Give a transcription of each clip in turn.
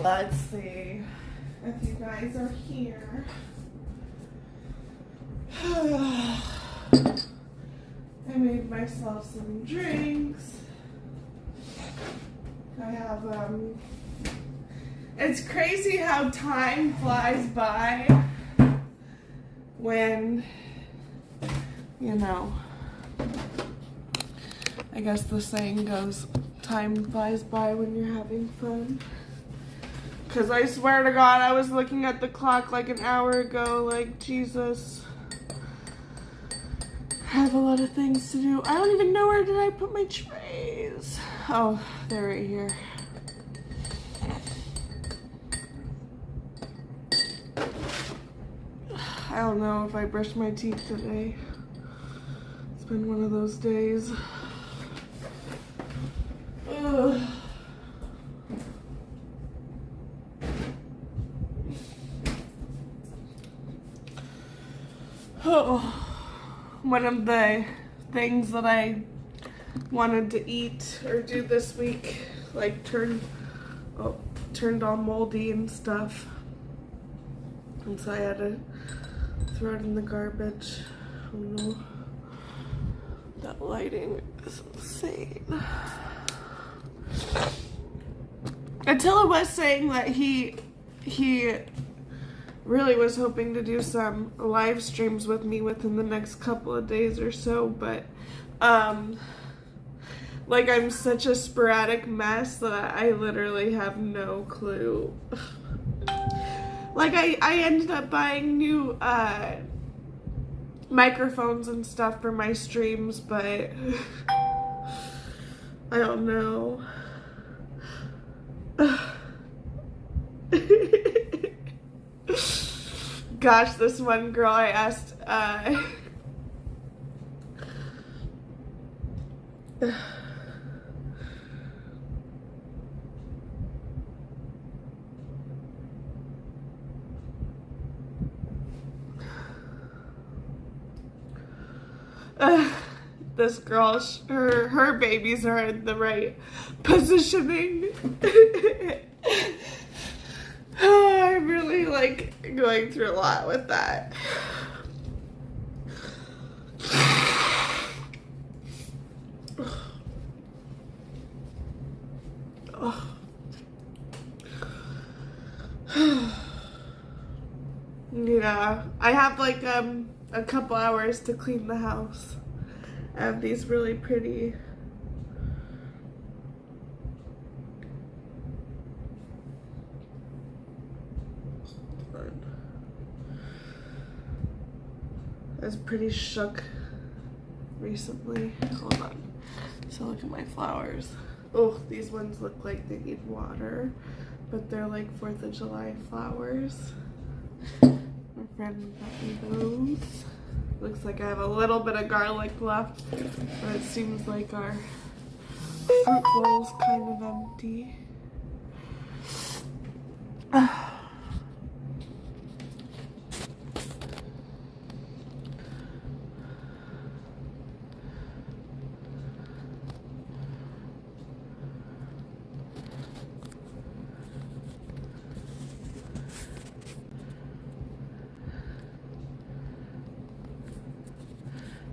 Let's see if you guys are here. I made myself some drinks. I have, it's crazy how time flies by when, you know, I guess the saying goes, time flies by when you're having fun. Because I swear to God, I was looking at the clock like an hour ago, like, Jesus. I have a lot of things to do. I don't even know where did I put my trays. Oh, they're right here. I don't know if I brushed my teeth today. It's been one of those days. Ugh. Oh, one of the things that I wanted to eat or do this week, like turned all moldy and stuff, and so I had to throw it in the garbage. Oh no, that lighting is insane. Attila was saying that he really was hoping to do some live streams with me within the next couple of days or so, but like, I'm such a sporadic mess that I literally have no clue. Like, I ended up buying new microphones and stuff for my streams, but I don't know. Gosh, this one girl I asked, this girl, her babies are in the right positioning. I'm really, like, going through a lot with that. Yeah, I have, like, a couple hours to clean the house. I have these really pretty I was pretty shook recently. Hold on. So look at my flowers. Oh, these ones look like they need water, but they're like 4th of July flowers. My friend got me those. Looks like I have a little bit of garlic left, but it seems like our fruit bowl's kind of empty.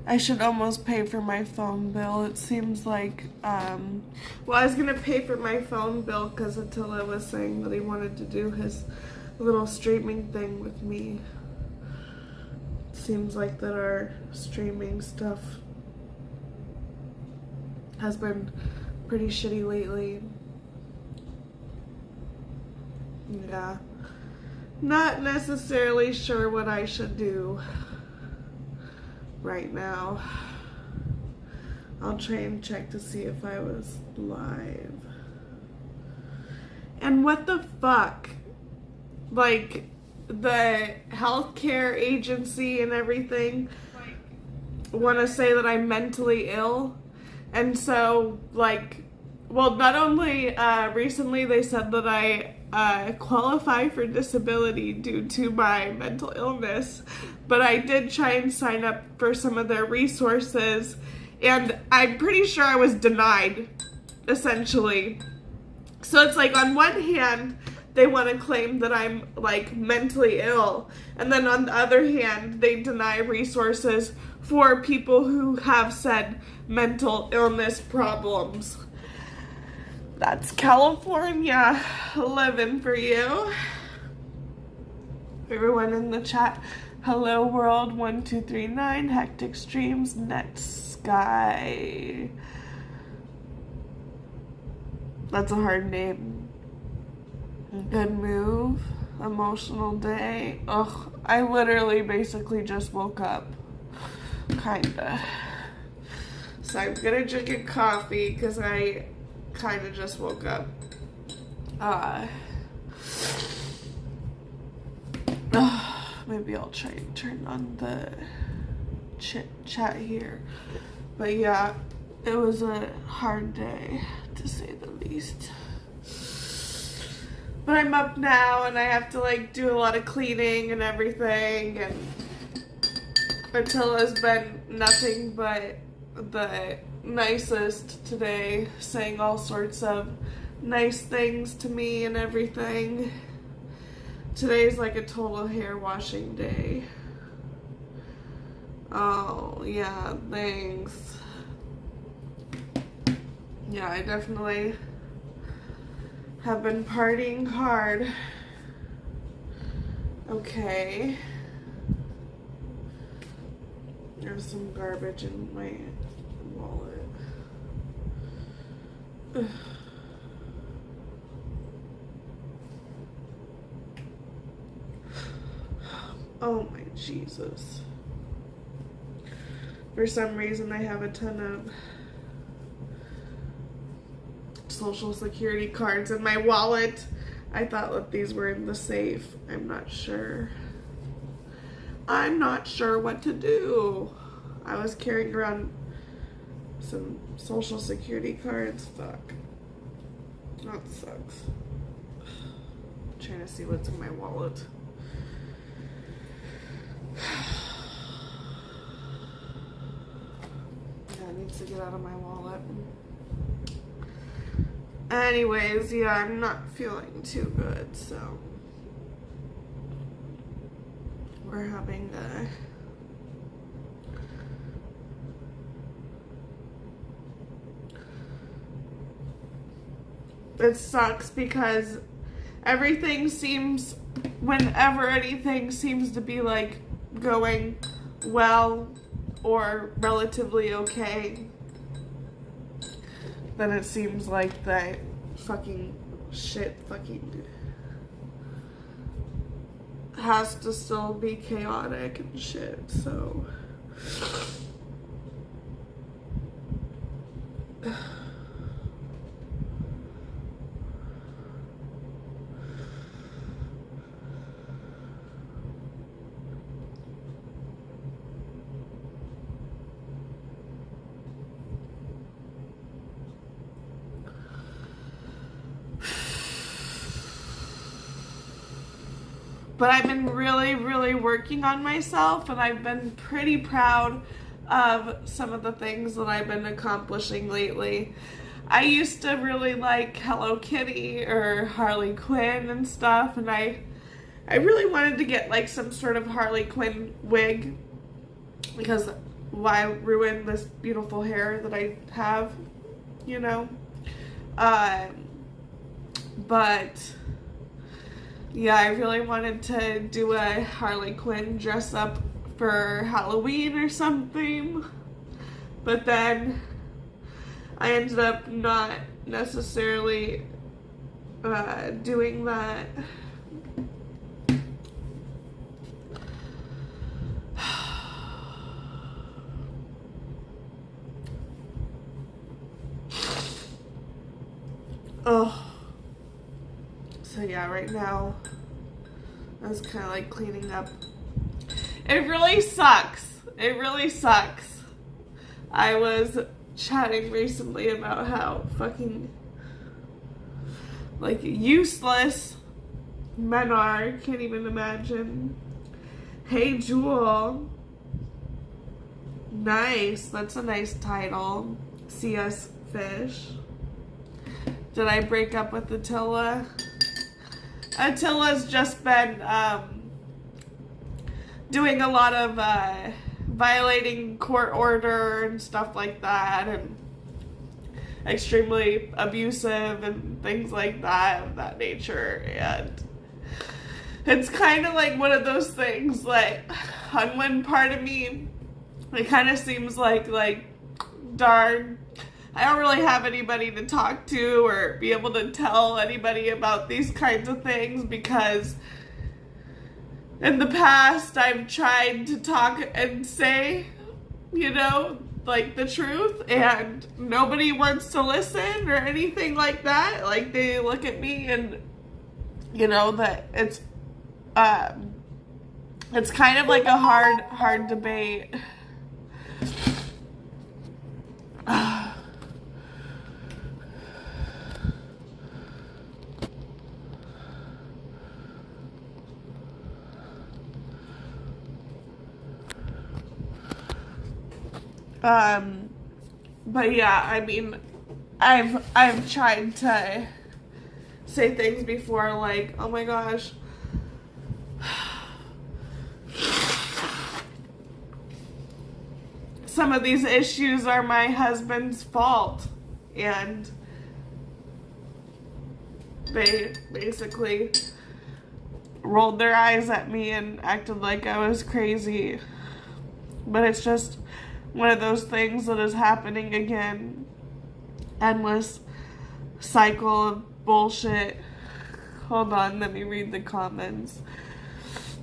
I should almost pay for my phone bill. It seems like, well, I was gonna pay for my phone bill because Attila was saying that he wanted to do his little streaming thing with me. It seems like that our streaming stuff has been pretty shitty lately. Yeah. Not necessarily sure what I should do right now. I'll try and check to see if I was live. And what the fuck? Like, the healthcare agency and everything want to say that I'm mentally ill. And so, like, well, not only recently they said that I qualify for disability due to my mental illness, but I did try and sign up for some of their resources, and I'm pretty sure I was denied, essentially. So it's like, on one hand, they want to claim that I'm like mentally ill. And then on the other hand, they deny resources for people who have said mental illness problems. That's California living for you. Everyone in the chat, hello world 1239, hectic streams, net sky. That's a hard name. Good move. Emotional day. Ugh, I literally basically just woke up. Kinda. So I'm gonna drink a coffee because I kinda just woke up. Maybe I'll try and turn on the chat here. But yeah, it was a hard day, to say the least. But I'm up now, and I have to like do a lot of cleaning and everything, and Attila's been nothing but the nicest today, saying all sorts of nice things to me and everything. Today's like a total hair washing day. Oh, yeah, thanks. Yeah, I definitely have been partying hard. Okay. There's some garbage in my wallet. Ugh. Oh my Jesus. For some reason I have a ton of Social Security cards in my wallet. I thought that these were in the safe. I'm not sure. I'm not sure what to do. I was carrying around some Social Security cards. Fuck. That sucks. I'm trying to see what's in my wallet. Yeah, it needs to get out of my wallet. Anyways, yeah, I'm not feeling too good, so we're having it sucks because whenever anything seems to be like going well or relatively okay, then it seems like that fucking shit has to still be chaotic and shit, so but I've been really working on myself, and I've been pretty proud of some of the things that I've been accomplishing lately. I used to really like Hello Kitty or Harley Quinn and stuff, and I really wanted to get like some sort of Harley Quinn wig, because why ruin this beautiful hair that I have, you know? But yeah, I really wanted to do a Harley Quinn dress up for Halloween or something, but then I ended up not necessarily doing that. Oh. So yeah, right now I was kind of like cleaning up. It really sucks. It really sucks. I was chatting recently about how fucking like useless men are. Can't even imagine. Hey Jewel. Nice. That's a nice title. CS Fish. Did I break up with Attila? Attila's just been doing a lot of violating court order and stuff like that, and extremely abusive and things like that of that nature. And it's kind of like one of those things, like, on one part of me, it kind of seems like, darn, I don't really have anybody to talk to or be able to tell anybody about these kinds of things, because in the past I've tried to talk and say, you know, like, the truth, and nobody wants to listen or anything like that. Like, they look at me and, you know, that it's kind of like a hard debate. But yeah, I mean, I've tried to say things before, like, oh my gosh, some of these issues are my husband's fault, and they basically rolled their eyes at me and acted like I was crazy. But it's just one of those things that is happening again. Endless cycle of bullshit. Hold on, let me read the comments.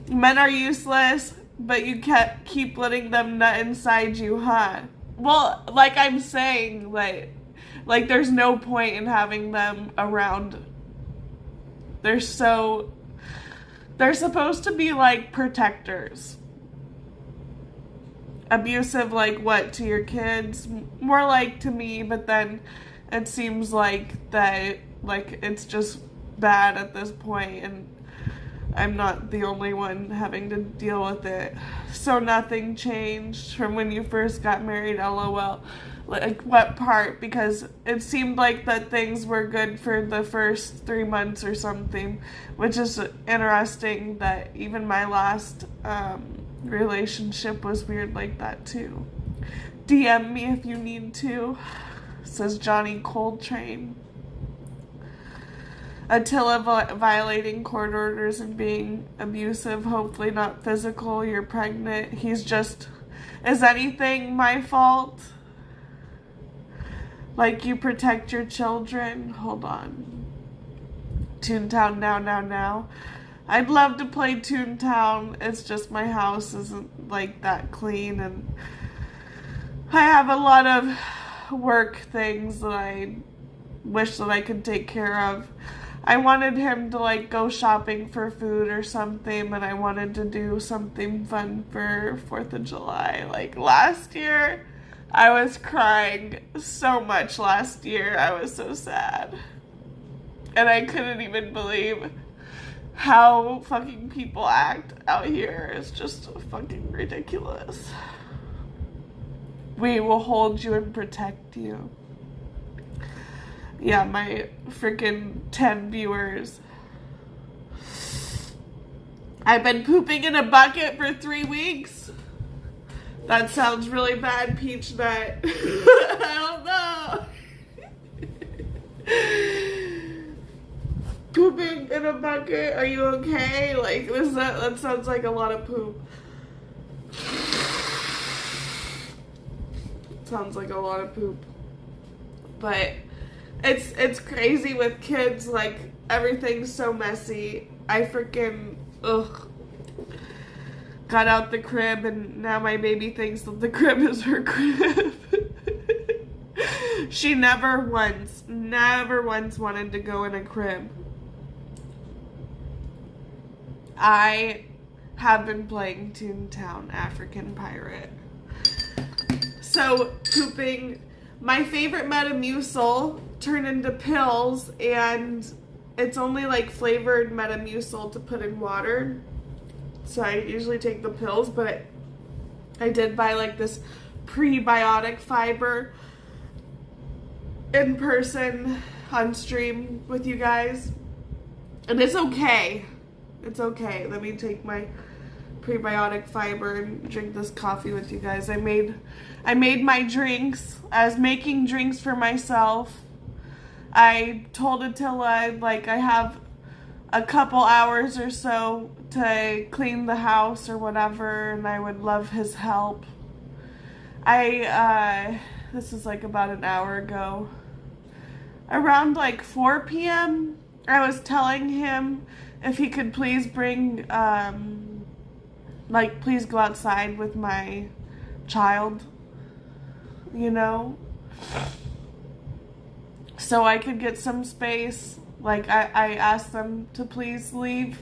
Men are useless, but you keep letting them nut inside you, huh? Well, like I'm saying, like there's no point in having them around. They're supposed to be like protectors. Abusive, like what, to your kids? More like to me, but then it seems like that, like, it's just bad at this point, and I'm not the only one having to deal with it. So nothing changed from when you first got married, LOL. Like, what part? Because it seemed like that things were good for the first 3 months or something, which is interesting that even my last relationship was weird like that too. DM me if you need to, says Johnny Coltrane. Attila violating court orders and being abusive, hopefully not physical. You're pregnant. He's just, is anything my fault? Like, you protect your children? Hold on. Toontown now. I'd love to play Toontown. It's just my house isn't like that clean, and I have a lot of work things that I wish that I could take care of. I wanted him to, like, go shopping for food or something, and I wanted to do something fun for 4th of July. Like, last year, I was crying so much last year. I was so sad. And I couldn't even believe how fucking people act out here. It's just fucking ridiculous. We will hold you and protect you. Yeah, my freaking 10 viewers. I've been pooping in a bucket for 3 weeks. That sounds really bad, Peach Nut. I don't know. Pooping in a bucket, are you okay? Like, that sounds like a lot of poop. Sounds like a lot of poop. But it's crazy with kids, like, everything's so messy. I freaking, got out the crib, and now my baby thinks that the crib is her crib. She never once wanted to go in a crib. I have been playing Toontown, African Pirate. So, pooping, my favorite Metamucil turned into pills, and it's only like flavored Metamucil to put in water. So I usually take the pills, but I did buy like this prebiotic fiber in person on stream with you guys. And it's okay. It's okay. Let me take my prebiotic fiber and drink this coffee with you guys. I made my drinks. I was making drinks for myself. I told Attila, like, I have a couple hours or so to clean the house or whatever, and I would love his help. This is like about an hour ago. Around like 4 p.m., I was telling him if he could please bring, please go outside with my child, you know, so I could get some space. Like, I asked them to please leave.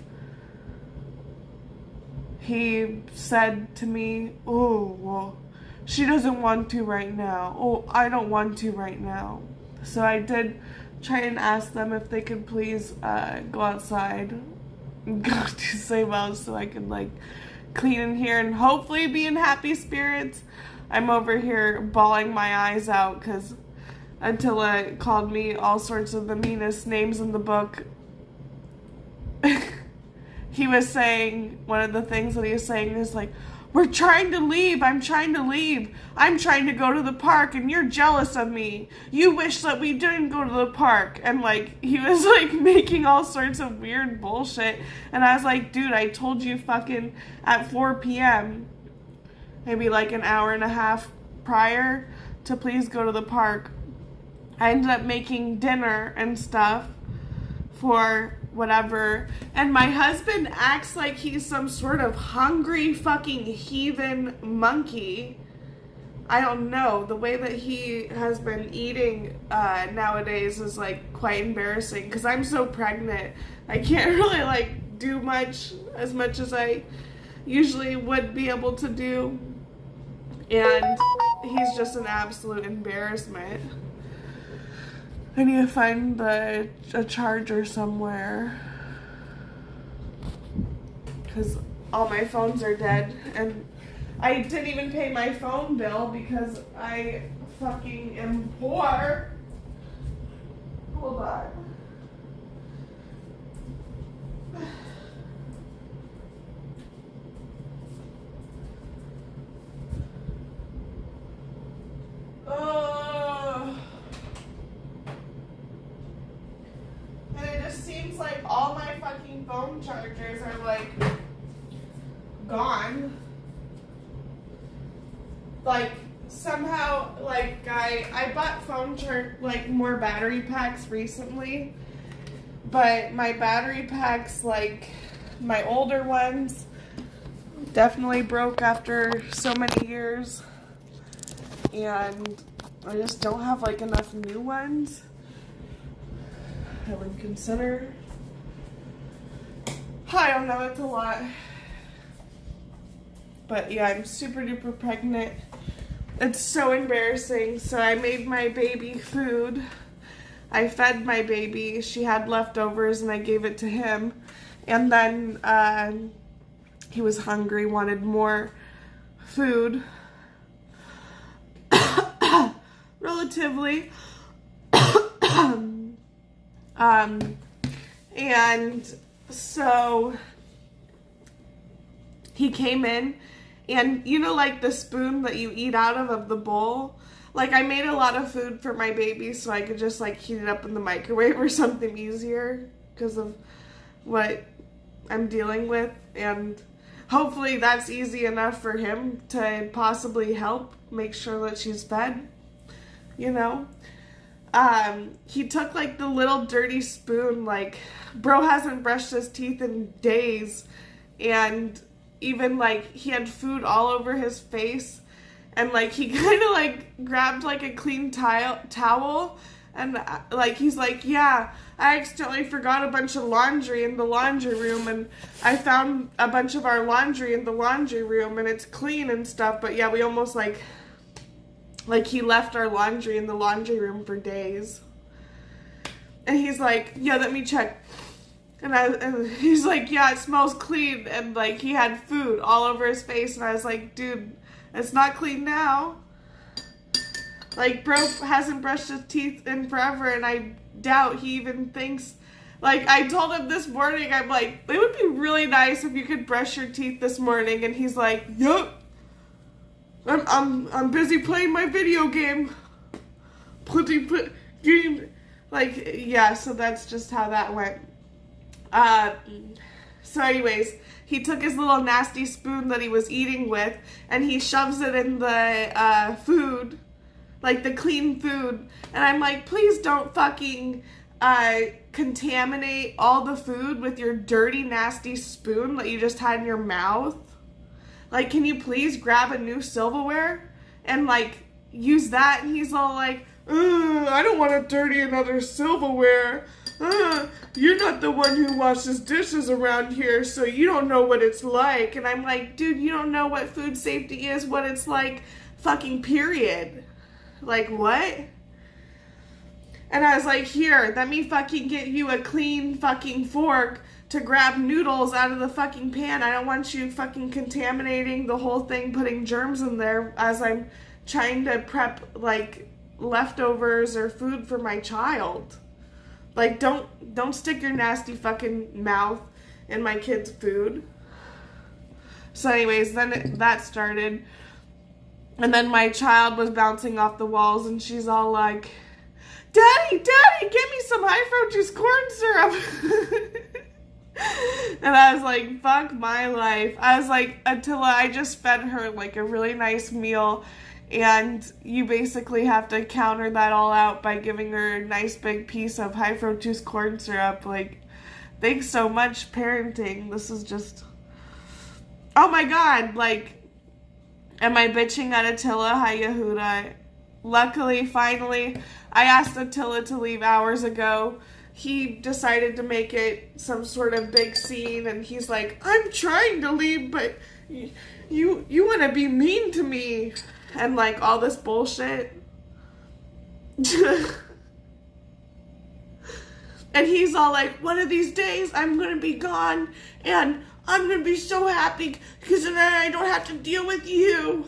He said to me, oh, well, she doesn't want to right now. Oh, I don't want to right now. So I did try and ask them if they could please go outside and go to the same house so I could, like, clean in here and hopefully be in happy spirits. I'm over here bawling my eyes out because Attila called me all sorts of the meanest names in the book. He was saying, one of the things that he was saying is like, we're trying to leave, I'm trying to leave. I'm trying to go to the park and you're jealous of me. You wish that we didn't go to the park. And like, he was like making all sorts of weird bullshit. And I was like, dude, I told you fucking at 4 p.m., maybe like an hour and a half prior, to please go to the park. I ended up making dinner and stuff for whatever, and my husband acts like he's some sort of hungry fucking heathen monkey. I don't know, the way that he has been eating nowadays is like quite embarrassing because I'm so pregnant. I can't really like do as much as I usually would be able to do, and he's just an absolute embarrassment. I need to find a charger somewhere because all my phones are dead, and I didn't even pay my phone bill because I fucking am poor. Hold on. Seems like all my fucking phone chargers are like gone. Like somehow, like I bought more battery packs recently, but my battery packs, like my older ones, definitely broke after so many years, and I just don't have like enough new ones. I would consider. I don't know, it's a lot. But yeah, I'm super duper pregnant. It's so embarrassing. So I made my baby food. I fed my baby. She had leftovers and I gave it to him. And then he was hungry, wanted more food. Relatively. And so he came in, and you know, like the spoon that you eat out of the bowl, like I made a lot of food for my baby so I could just like heat it up in the microwave or something easier because of what I'm dealing with, and hopefully that's easy enough for him to possibly help make sure that she's fed, you know. He took like the little dirty spoon, like bro hasn't brushed his teeth in days, and even like he had food all over his face, and like he kind of like grabbed like a clean towel and like he's like, yeah, I accidentally forgot a bunch of laundry in the laundry room, and I found a bunch of our laundry in the laundry room and it's clean and stuff, but yeah, we almost like he left our laundry in the laundry room for days. And he's like, yeah, let me check. And he's like, yeah, it smells clean. And like he had food all over his face. And I was like, dude, it's not clean now. Like bro hasn't brushed his teeth in forever. And I doubt he even thinks Like, I told him this morning, I'm like, it would be really nice if you could brush your teeth this morning. And he's like, yup. I'm busy playing my video game. Like, yeah, so that's just how that went. So anyways, he took his little nasty spoon that he was eating with, and he shoves it in the food, like the clean food. And I'm like, please don't fucking contaminate all the food with your dirty, nasty spoon that you just had in your mouth. Like, can you please grab a new silverware and, like, use that? And he's all like, I don't want to dirty another silverware. You're not the one who washes dishes around here, so you don't know what it's like. And I'm like, dude, you don't know what food safety is, what it's like, fucking period. Like, what? And I was like, here, let me fucking get you a clean fucking fork to grab noodles out of the fucking pan. I don't want you fucking contaminating the whole thing, putting germs in there as I'm trying to prep, like, leftovers or food for my child. Like, don't stick your nasty fucking mouth in my kid's food. So anyways, then that started. And then my child was bouncing off the walls, and she's all like, Daddy, give me some high fructose corn syrup. And I was like, fuck my life. I was like, Attila, I just fed her like a really nice meal, and you basically have to counter that all out by giving her a nice big piece of high fructose corn syrup. Like, thanks so much, parenting. This is just, oh my god, like, am I bitching at Attila? Hi, Yehuda. Luckily, finally, I asked Attila to leave hours ago. He decided to make it some sort of big scene, and he's like, I'm trying to leave, but you want to be mean to me, and like all this bullshit. And he's all like, one of these days I'm going to be gone, and I'm going to be so happy because then I don't have to deal with you.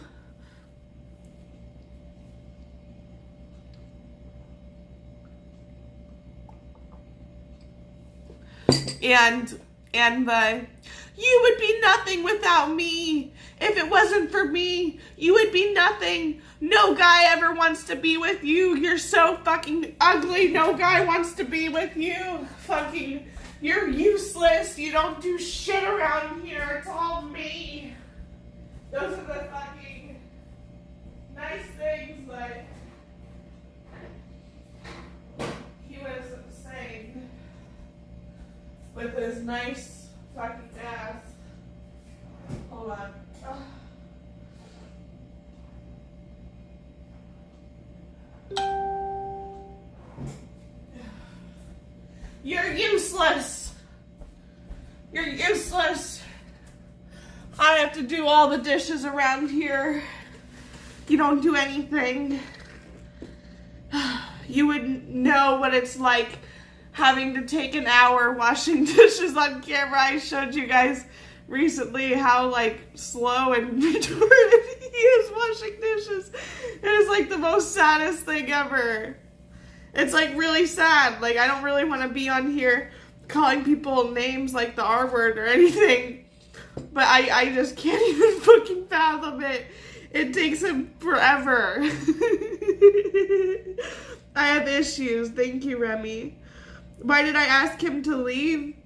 And the, you would be nothing without me. If it wasn't for me, you would be nothing. No guy ever wants to be with you. You're so fucking ugly. No guy wants to be with you. Fucking, you're useless. You don't do shit around here. It's all me. Those are the fucking nice things that he was saying with his nice fucking ass. Hold on. You're useless. You're useless. I have to do all the dishes around here. You don't do anything. You wouldn't know what it's like having to take an hour washing dishes on camera. I showed you guys recently how like slow and retarded he is washing dishes. It is like the most saddest thing ever. It's like really sad. Like, I don't really want to be on here calling people names like the R word or anything, but I just can't even fucking fathom it. It takes him forever. I have issues. Thank you, Remy. Why did I ask him to leave?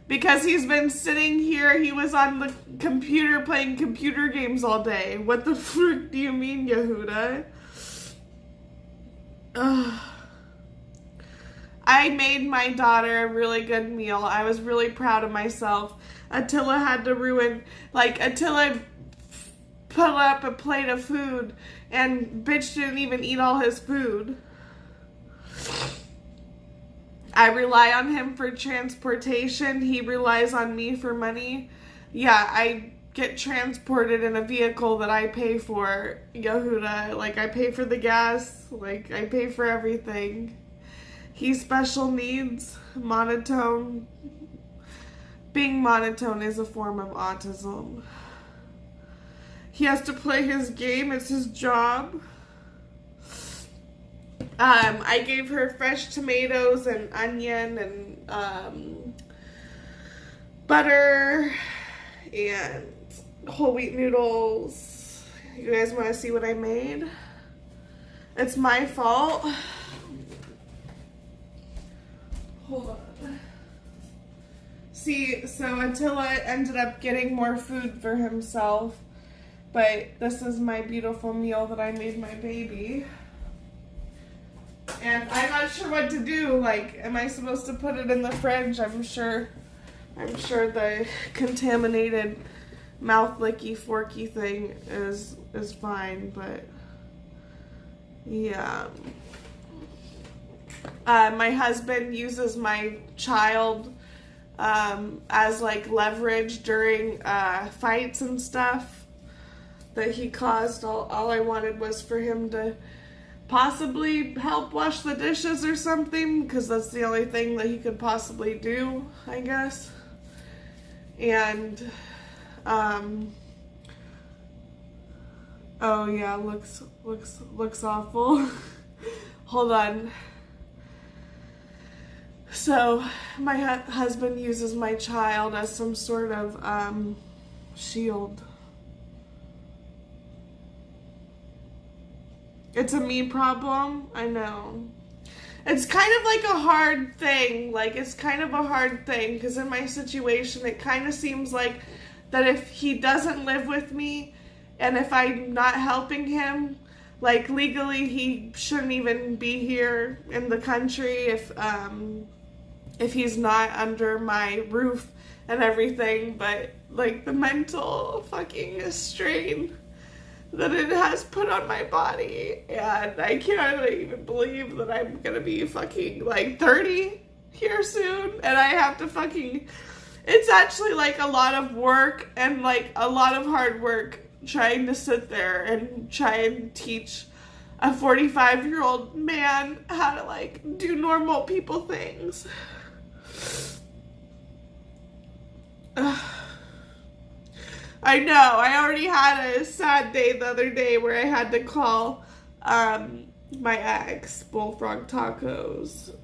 Because he's been sitting here. He was on the computer playing computer games all day. What the frick do you mean, Yehuda? Ugh. I made my daughter a really good meal. I was really proud of myself. Attila had to ruin, like, Attila put up a plate of food and bitch didn't even eat all his food. I rely on him for transportation. He relies on me for money. Yeah, I get transported in a vehicle that I pay for, Yehuda. Like, I pay for the gas. Like, I pay for everything. He's special needs, monotone. Being monotone is a form of autism. He has to play his game. It's his job. I gave her fresh tomatoes and onion and butter and whole wheat noodles. You guys want to see what I made? It's my fault. Hold on. See, so Attila ended up getting more food for himself, but this is my beautiful meal that I made my baby. And I'm not sure what to do. Like, am I supposed to put it in the fridge? I'm sure the contaminated mouth licky forky thing is fine, but yeah. My husband uses my child as like leverage during fights and stuff that he caused. All I wanted was for him to possibly help wash the dishes or something, because that's the only thing that he could possibly do, I guess. And oh yeah, looks awful. Hold on. So my husband uses my child as some sort of shield. It's a me problem, I know. It's kind of like a hard thing. Like, it's kind of a hard thing, because in my situation, it kind of seems like that if he doesn't live with me, and if I'm not helping him, like, legally, he shouldn't even be here in the country if he's not under my roof and everything. But, like, the mental fucking strain that it has put on my body, and I can't even believe that I'm gonna be fucking like 30 here soon, and I have to fucking, it's actually like a lot of work and like a lot of hard work trying to sit there and try and teach a 45-year-old man how to like do normal people things. I know, I already had a sad day the other day where I had to call my ex, Bullfrog Tacos.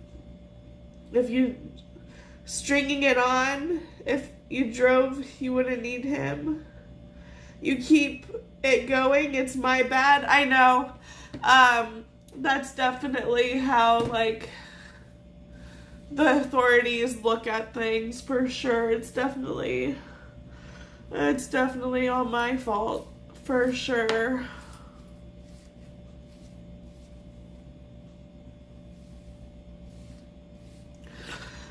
If you, stringing it on, if you drove, you wouldn't need him. You keep it going, it's my bad. I know, that's definitely how, like, the authorities look at things, for sure. It's definitely all my fault, for sure.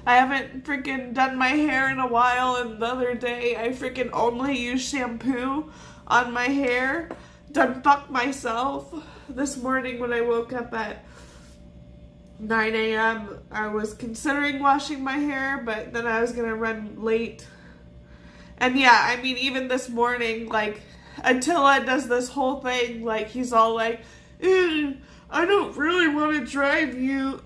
I haven't freaking done my hair in a while, and the other day I freaking only used shampoo on my hair. Done fucked myself. This morning when I woke up at 9 a.m., I was considering washing my hair, but then I was gonna run late. And yeah, I mean, even this morning, like, Attila does this whole thing, like, he's all like, I don't really want to drive you,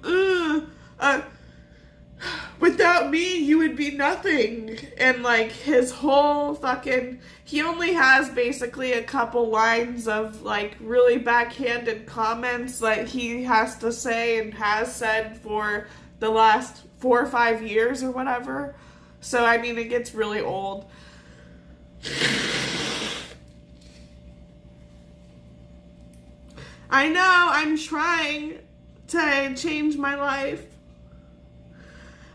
without me, you would be nothing. And, like, his whole fucking, he only has basically a couple lines of, like, really backhanded comments that he has to say and has said for the last 4 or 5 years or whatever. So, I mean, it gets really old. I know, I'm trying to change my life.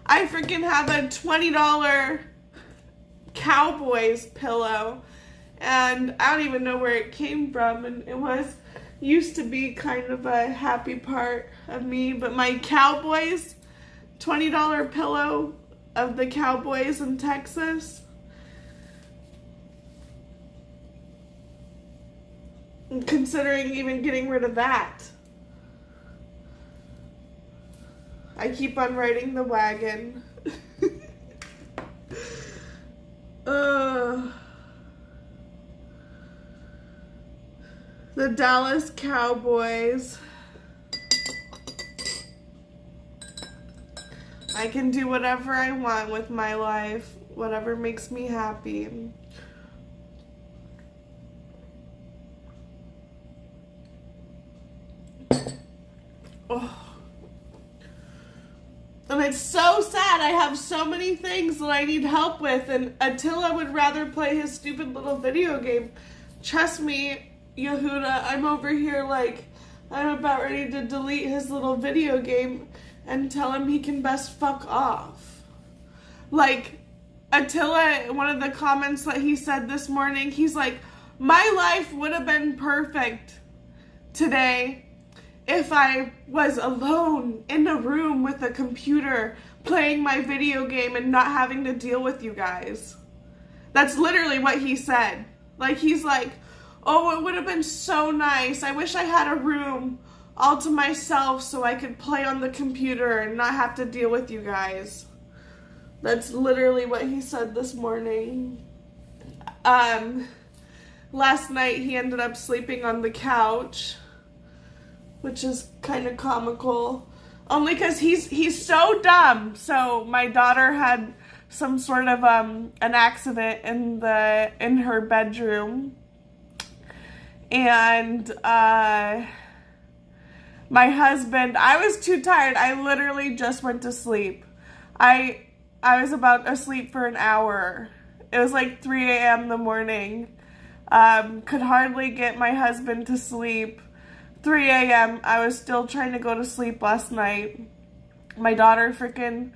I freaking have a $20 Cowboys pillow, and I don't even know where it came from, and it was, used to be kind of a happy part of me, but my Cowboys $20 pillow of the Cowboys in Texas, I'm considering even getting rid of that. I keep on riding the wagon. The Dallas Cowboys. I can do whatever I want with my life, whatever makes me happy. Oh. And it's so sad. I have so many things that I need help with, and Attila would rather play his stupid little video game. Trust me, Yehuda, I'm over here like, I'm about ready to delete his little video game and tell him he can best fuck off. Like, Attila, one of the comments that he said this morning, he's like, my life would have been perfect today if I was alone in a room with a computer playing my video game and not having to deal with you guys. That's literally what he said. Like, he's like, oh, it would have been so nice. I wish I had a room all to myself so I could play on the computer and not have to deal with you guys. That's literally what he said this morning. Last night he ended up sleeping on the couch, which is kind of comical. Only because he's so dumb. So my daughter had some sort of an accident in her bedroom, and my husband, I was too tired. I literally just went to sleep. I was about asleep for an hour. It was like 3 a.m. in the morning. Could hardly get my husband to sleep. 3 a.m. I was still trying to go to sleep last night. My daughter freaking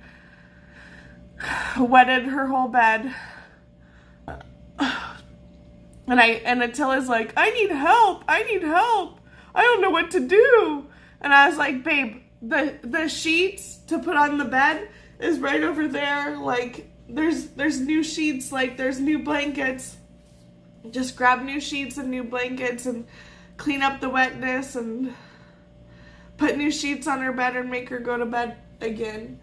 wetted her whole bed. And Attila's like, I need help. I don't know what to do. And I was like, babe, the sheets to put on the bed is right over there. Like, there's new sheets, like there's new blankets. Just grab new sheets and new blankets and clean up the wetness and put new sheets on her bed and make her go to bed again.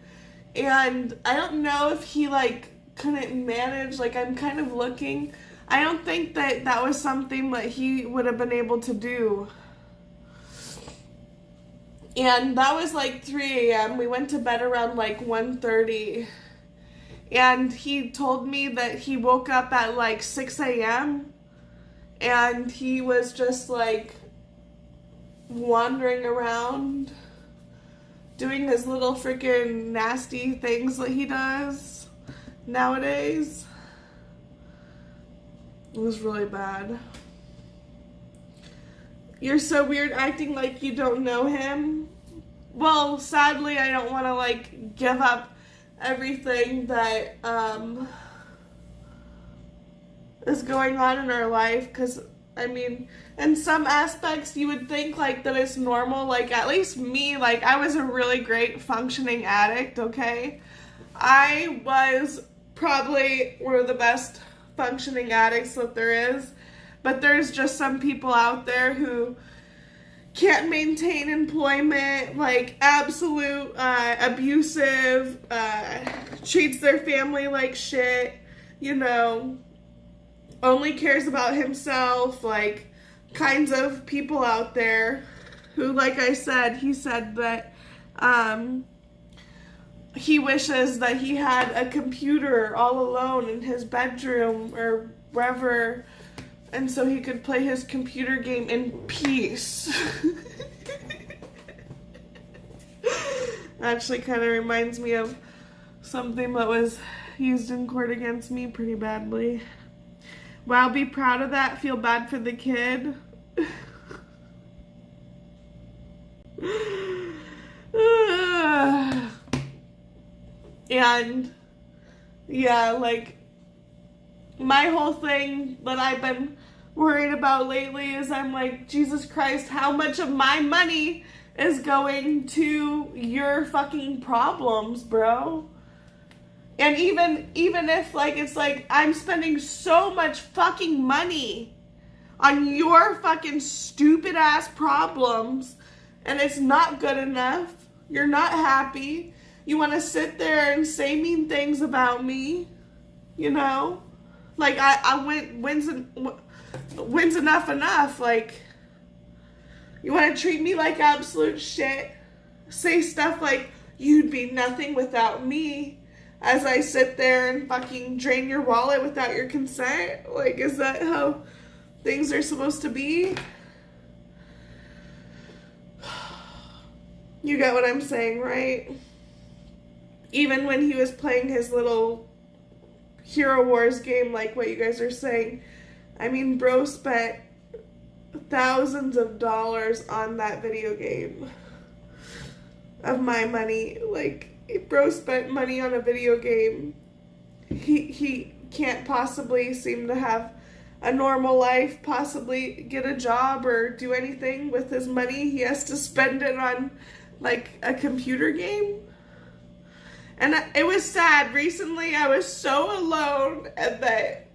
And I don't know if he like couldn't manage, like I'm kind of looking. I don't think that was something that he would have been able to do. And that was like 3 a.m. We went to bed around like 1:30. And he told me that he woke up at like 6 a.m. and he was just like wandering around doing his little freaking nasty things that he does nowadays. It was really bad. You're so weird acting like you don't know him. Well, sadly, I don't want to like give up everything that is going on in our life, because I mean, in some aspects you would think like that it's normal. Like, at least me, like I was a really great functioning addict, okay? I was probably one of the best functioning addicts that there is, but there's just some people out there who can't maintain employment, like absolute abusive, treats their family like shit, you know, only cares about himself, like kinds of people out there who, like I said, he said that he wishes that he had a computer all alone in his bedroom or wherever, and so he could play his computer game in peace. Actually kind of reminds me of something that was used in court against me pretty badly. Wow, be proud of that. Feel bad for the kid. And yeah, like my whole thing that I've been worried about lately is I'm like, Jesus Christ, how much of my money is going to your fucking problems, bro? And even if like it's like I'm spending so much fucking money on your fucking stupid ass problems and it's not good enough, you're not happy, you want to sit there and say mean things about me, you know? Like when's enough? Like, you want to treat me like absolute shit, say stuff like you'd be nothing without me, as I sit there and fucking drain your wallet without your consent. Like, is that how things are supposed to be? You get what I'm saying, right? Even when he was playing his little Hero Wars game, like what you guys are saying, I mean, bro spent thousands of dollars on that video game of my money. Like, bro spent money on a video game. He can't possibly seem to have a normal life, possibly get a job or do anything with his money. He has to spend it on like a computer game. And it was sad. Recently I was so alone, and that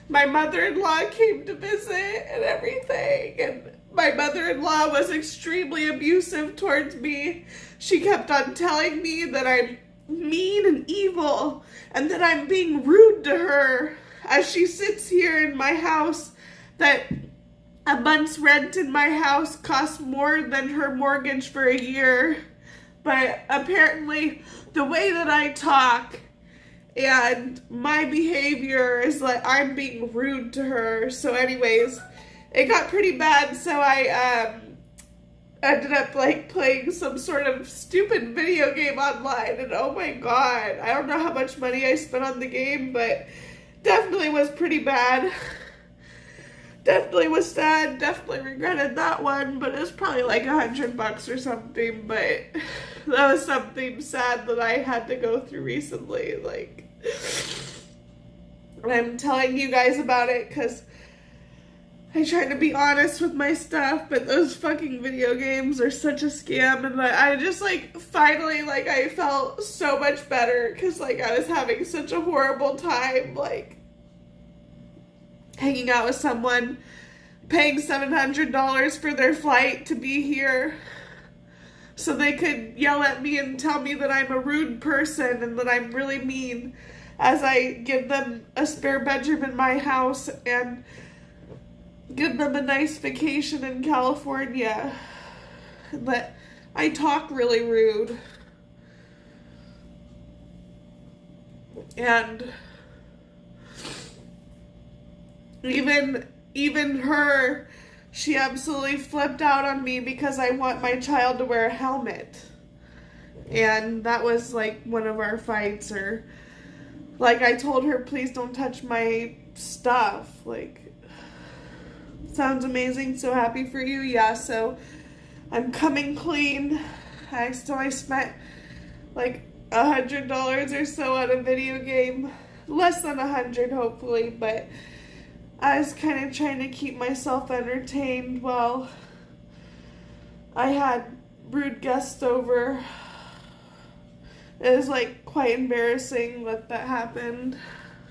my mother-in-law came to visit and everything, and my mother-in-law was extremely abusive towards me. She kept on telling me that I'm mean and evil and that I'm being rude to her as she sits here in my house, that a month's rent in my house costs more than her mortgage for a year. But apparently the way that I talk and my behavior is like I'm being rude to her. So anyways, it got pretty bad, so I ended up like playing some sort of stupid video game online, and oh my god, I don't know how much money I spent on the game, but definitely was pretty bad. Definitely was sad, definitely regretted that one, but it was probably like $100 or something, but that was something sad that I had to go through recently, like, and I'm telling you guys about it because I try to be honest with my stuff, but those fucking video games are such a scam, and I just, like, finally, like, I felt so much better, because, like, I was having such a horrible time, like, hanging out with someone, paying $700 for their flight to be here, so they could yell at me and tell me that I'm a rude person, and that I'm really mean, as I give them a spare bedroom in my house, and give them a nice vacation in California. But I talk really rude. And even her, she absolutely flipped out on me because I want my child to wear a helmet. And that was like one of our fights, or like I told her, please don't touch my stuff. Like, sounds amazing, so happy for you. Yeah, so I'm coming clean. I spent like $100 or so on a video game. Less than 100 hopefully, but I was kind of trying to keep myself entertained while I had rude guests over. It was like quite embarrassing that happened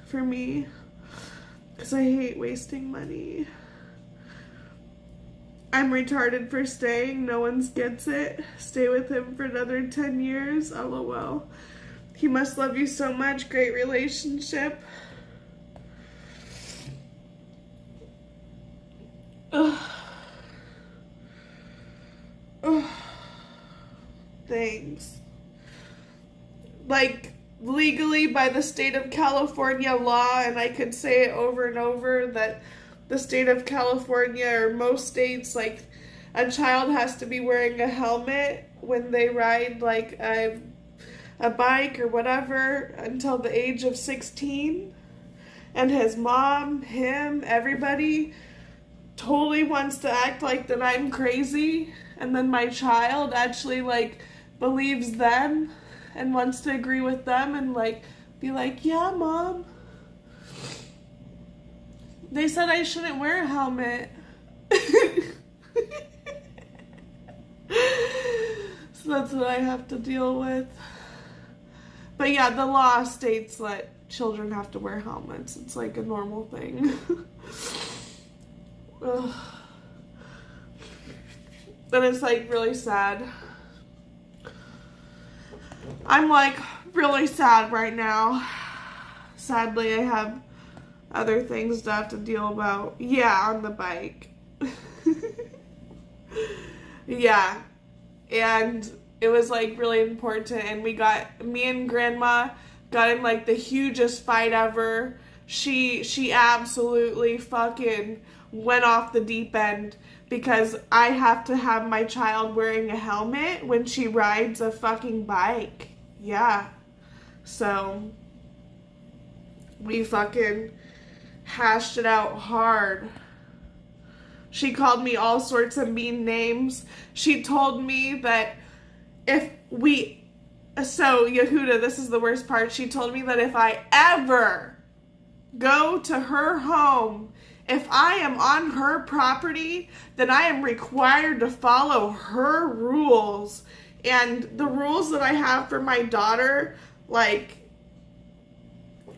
for me, because I hate wasting money. I'm retarded for staying. No one gets it. Stay with him for another 10 years. LOL. He must love you so much. Great relationship. Ugh. Ugh. Thanks. Like, legally by the state of California law, and I could say it over and over, that the state of California, or most states, like, a child has to be wearing a helmet when they ride, like, a bike or whatever until the age of 16. And his mom, him, everybody totally wants to act like that I'm crazy. And then my child actually, like, believes them and wants to agree with them and, like, be like, yeah, Mom. They said I shouldn't wear a helmet. So that's what I have to deal with. But yeah, the law states that children have to wear helmets. It's like a normal thing. Ugh. And it's like really sad. I'm like really sad right now. Sadly, I have other things to have to deal about. Yeah, on the bike. Yeah. And it was like really important, and me and Grandma got in like the hugest fight ever she absolutely fucking went off the deep end because I have to have my child wearing a helmet when she rides a fucking bike. Yeah. So we fucking hashed it out hard. She called me all sorts of mean names. She told me that so Yehuda, this is the worst part. She told me that if I ever go to her home, if I am on her property, then I am required to follow her rules. And the rules that I have for my daughter, like,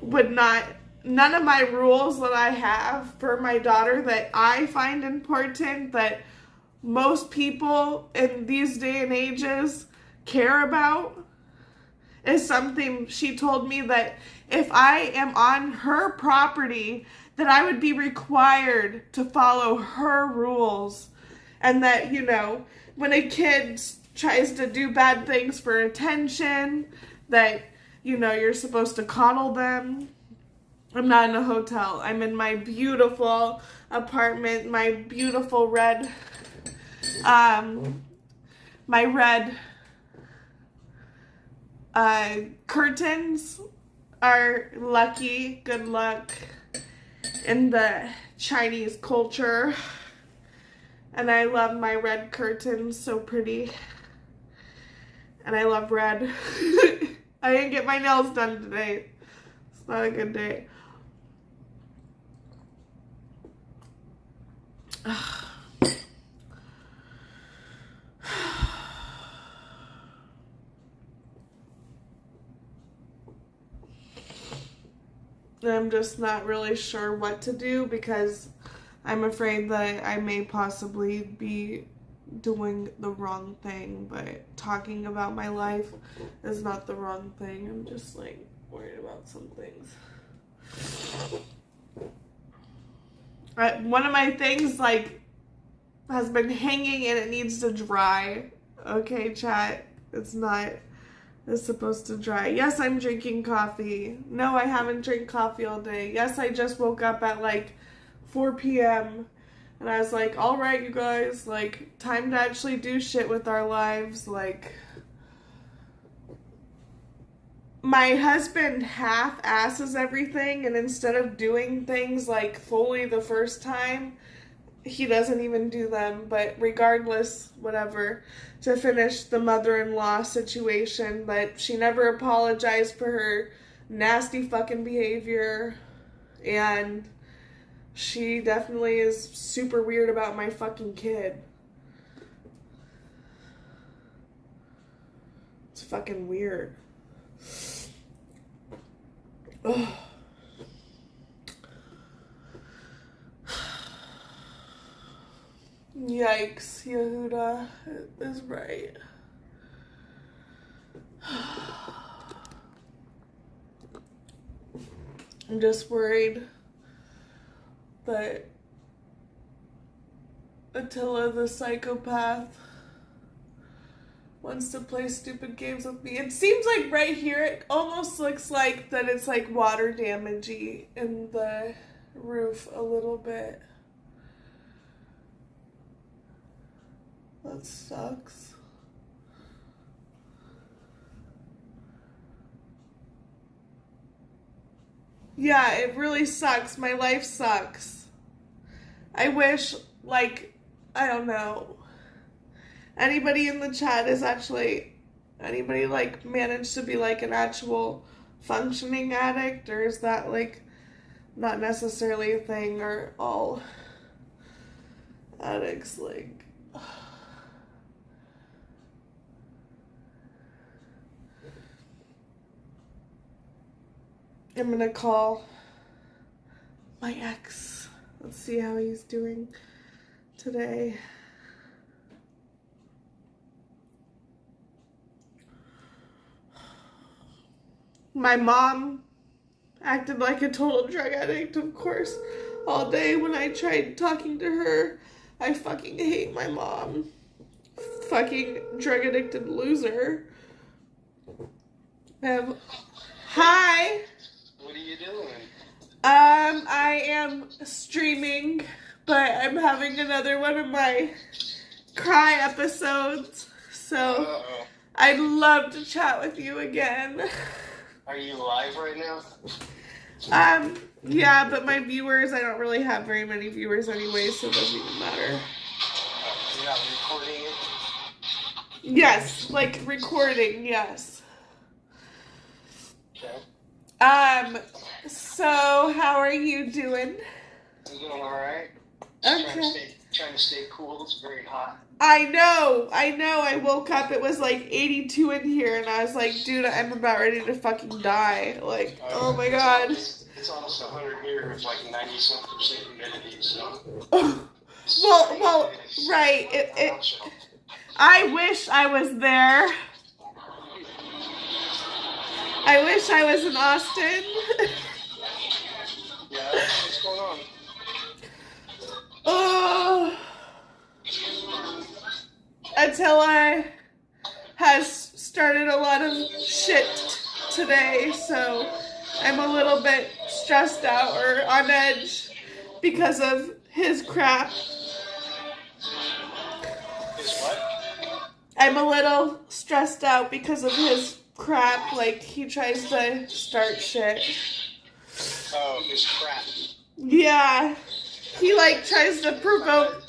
none of my rules that I have for my daughter that I find important, that most people in these day and ages care about, is something she told me that if I am on her property, that I would be required to follow her rules. And that, you know, when a kid tries to do bad things for attention, that, you know, you're supposed to coddle them. I'm not in a hotel. I'm in my beautiful apartment, my beautiful red, my red curtains are lucky, good luck in the Chinese culture. And I love my red curtains, so pretty. And I love red. I didn't get my nails done today. It's not a good day. I'm just not really sure what to do because I'm afraid that I may possibly be doing the wrong thing, but talking about my life is not the wrong thing. I'm just like worried about some things. One of my things like has been hanging and it needs to dry. Okay, chat. It's supposed to dry. Yes, I'm drinking coffee. No, I haven't drank coffee all day. Yes, I just woke up at like 4 p.m. and I was like, all right, you guys, like, time to actually do shit with our lives. Like, my husband half-asses everything, and instead of doing things like fully the first time, he doesn't even do them. But regardless, whatever, to finish the mother-in-law situation, but she never apologized for her nasty fucking behavior, and she definitely is super weird about my fucking kid. It's fucking weird. Ugh. Yikes, Yehuda is right. I'm just worried that Attila the psychopath wants to play stupid games with me. It seems like right here it almost looks like that it's like water damagey in the roof a little bit. That sucks. Yeah, it really sucks. My life sucks. I wish, like, I don't know. Anybody in the chat is actually, anybody, like, managed to be, like, an actual functioning addict? Or is that, like, not necessarily a thing? Or all addicts, like... I'm gonna call my ex. Let's see how he's doing today. My mom acted like a total drug addict, of course, all day when I tried talking to her. I fucking hate my mom. Fucking drug addicted loser. Hi. What are you doing? I am streaming, but I'm having another one of my cry episodes, so I'd love to chat with you again. Are you live right now? Yeah, but my viewers, I don't really have very many viewers anyway, so it doesn't even matter. You're not recording it? Yes, like recording, yes. Okay. So how are you doing? I'm doing alright. Okay. Trying to stay cool. It's very hot. I know. I woke up, it was like 82 in here, and I was like, dude, I'm about ready to fucking die. Like, oh my god. It's almost 100 here with like 90% humidity, so. well, right. I wish I was there. I wish I was in Austin. Yeah, what's going on? Oh. Attila has started a lot of shit today, so I'm a little bit stressed out or on edge because of his crap. His what? I'm a little stressed out because of his crap, like he tries to start shit. Oh, his crap. Yeah. He like tries to provoke.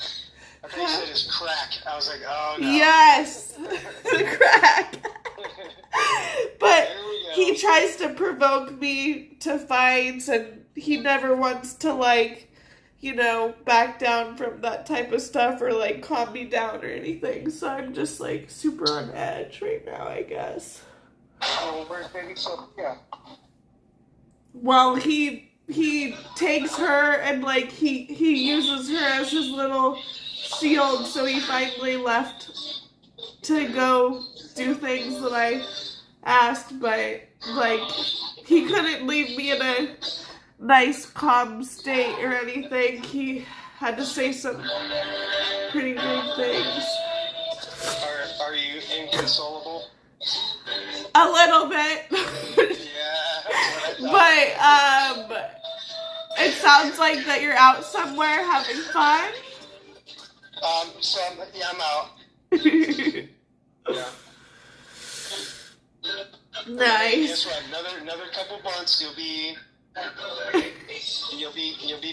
I thought you said his crack. I was like, oh no. Yes, the crack. But he tries to provoke me to fights, and he never wants to, like, you know, back down from that type of stuff or like calm me down or anything. So I'm just like super on edge right now, I guess. Oh, where's baby Sophia? Well, he takes her and like he uses her as his little shield, so he finally left to go do things that I asked, but like he couldn't leave me in a nice calm state or anything. He had to say some pretty rude things. Are you inconsolable? A little bit. Yeah. But it sounds like that you're out somewhere having fun. So I'm out. Yeah. Nice. Guess what? Another couple months, you'll be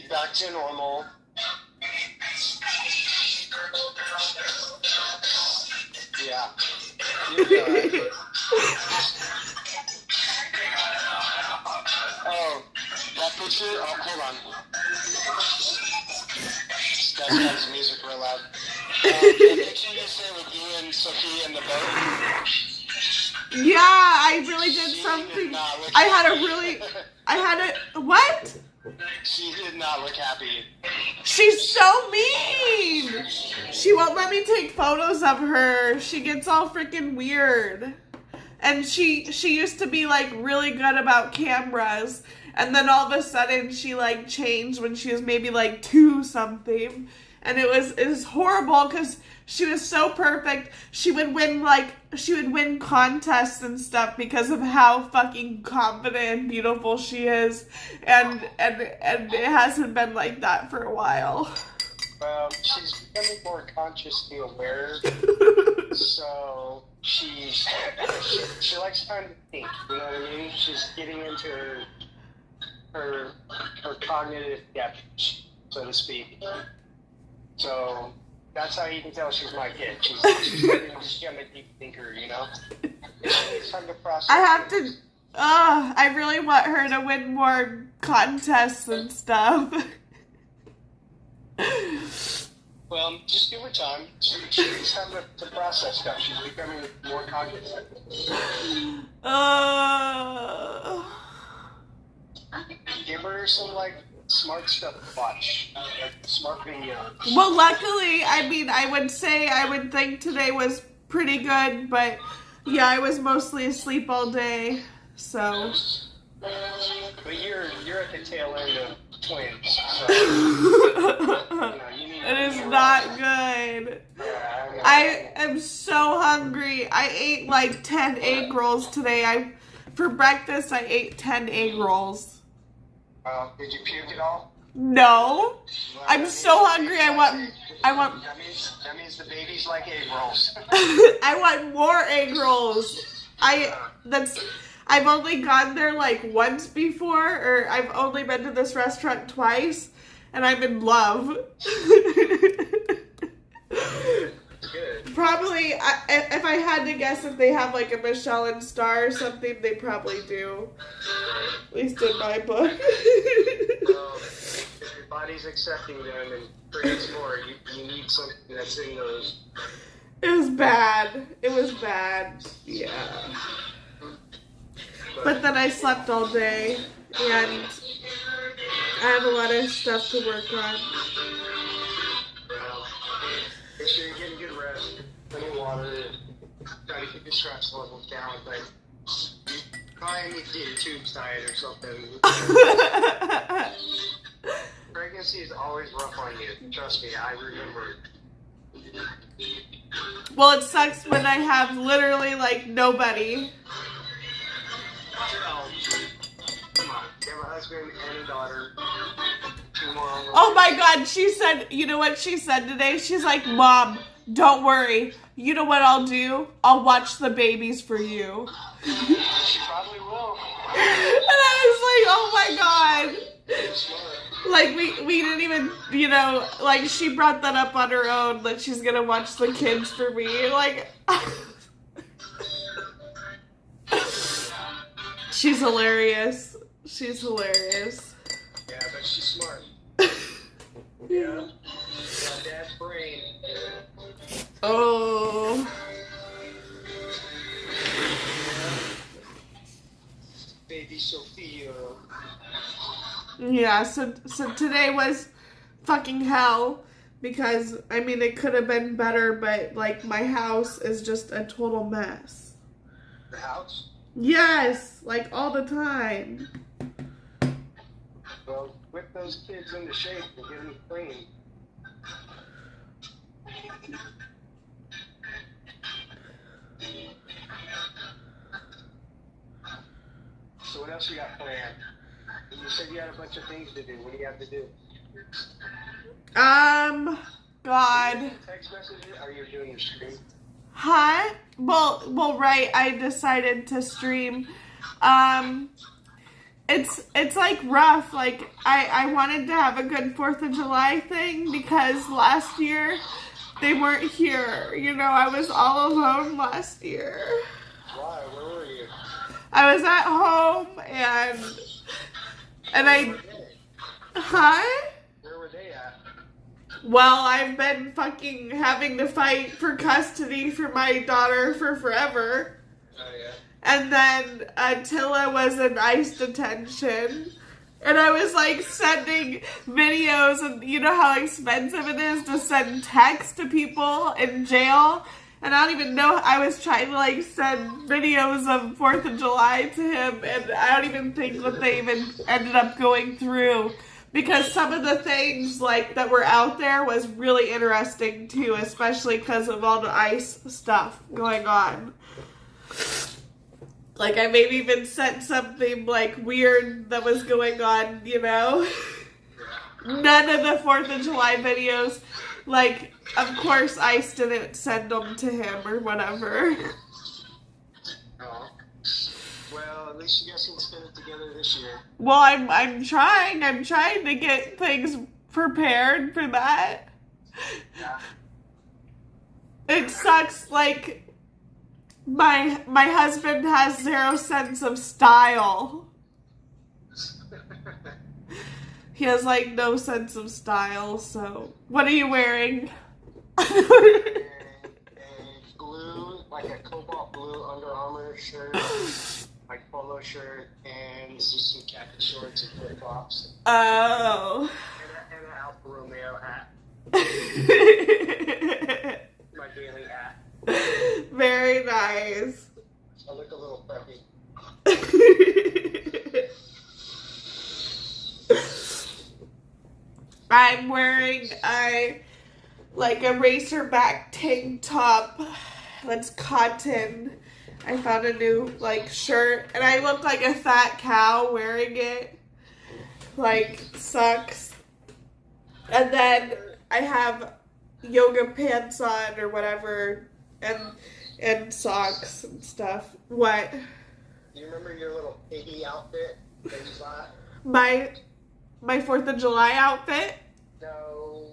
back to normal. Yeah. You'll be alright. Oh, that picture? Oh, hold on. That's his music real loud. That picture you said with you and Sophie in the boat? Yeah, I really did something. What? She did not look happy. She's so mean. She won't let me take photos of her. She gets all freaking weird. And she used to be like really good about cameras, and then all of a sudden she like changed when she was maybe like 2 something, and it was horrible because she was so perfect. She would win contests and stuff because of how fucking confident and beautiful she is, and it hasn't been like that for a while. She's becoming more consciously aware, so she likes time to think, you know what I mean? She's getting into her cognitive depth, so to speak. So that's how you can tell she's my kid. She's becoming a deep thinker, you know? It's time to process. I really want her to win more contests and stuff. Well, just give her time. She's time to process stuff. She's becoming more cognizant. Give her some, like, smart stuff to watch. Like, smart videos. Well, luckily, I mean, I would think today was pretty good, but yeah, I was mostly asleep all day, so. But you're at the tail end of twins, so. It is not good. I am so hungry. I ate like 10 egg rolls today. For breakfast, I ate 10 egg rolls. Did you puke at all? No. Well, I'm so hungry. I want. That means the baby's like egg rolls. I want more egg rolls. I've only gone there like once before, or I've only been to this restaurant twice, and I'm in love. Good. Probably, if I had to guess, if they have like a Michelin star or something, they probably do. At least in my book. Well, if your body's accepting them and creates more, you need something that's in those. It was bad. It was bad. Yeah. But then I slept all day, and I have a lot of stuff to work on. Make sure you're getting good rest, plenty of water, try to keep your stress levels down, but you probably need to get your tubes tied or something. Pregnancy is always rough on you. Trust me, I remember. Well, it sucks when I have literally like nobody. Oh, come on. You have a husband and a daughter. 2 more on the Oh my God, she said, you know what she said today? She's like, Mom, don't worry. You know what I'll do? I'll watch the babies for you. She probably will. And I was like, oh my God. Smart. Like, we didn't even, you know, like, she brought that up on her own, that she's gonna watch the kids for me. Like, she's hilarious. She's hilarious. Yeah, but she's smart. Yeah. Got dad's brain. Oh. Baby Sophia. Yeah, so today was fucking hell, because, I mean, it could have been better, but, like, my house is just a total mess. The house? Yes, like, all the time. Well, whip those kids into shape and get them clean. So what else you got planned? You said you had a bunch of things to do. What do you have to do? God. Text messages? Are you doing your stream? Huh? Well, right, I decided to stream. It's like rough. Like, I wanted to have a good 4th of July thing, because last year they weren't here. You know, I was all alone last year. Why? Where were you? I was at home, and I... Huh? Where were they at? Well, I've been fucking having to fight for custody for my daughter for forever. Oh, yeah. And then Attila was in ICE detention. And I was like sending videos, and you know how expensive it is to send text to people in jail? And I don't even know, I was trying to like send videos of 4th of July to him, and I don't even think that they even ended up going through. Because some of the things like that were out there was really interesting too, especially because of all the ICE stuff going on. Like, I maybe even sent something, like, weird that was going on, you know? None of the 4th of July videos, like, of course ICE didn't send them to him or whatever. Oh. Well, at least you guys can spend it together this year. Well, I'm trying to get things prepared for that. Yeah. It sucks, like... My husband has 0 sense of style. He has like no sense of style, so what are you wearing? A blue, like a cobalt blue Under Armour shirt, like polo shirt, and just some khaki shorts and flip flops. Oh. And an Alfa Romeo hat. My daily hat. Very nice. I look a little preppy. I'm wearing a racerback tank top that's cotton. I found a new like shirt, and I look like a fat cow wearing it. like, sucks. And then I have yoga pants on or whatever, and socks and stuff. What? Do you remember your little piggy outfit that you bought? My 4th of July outfit? No.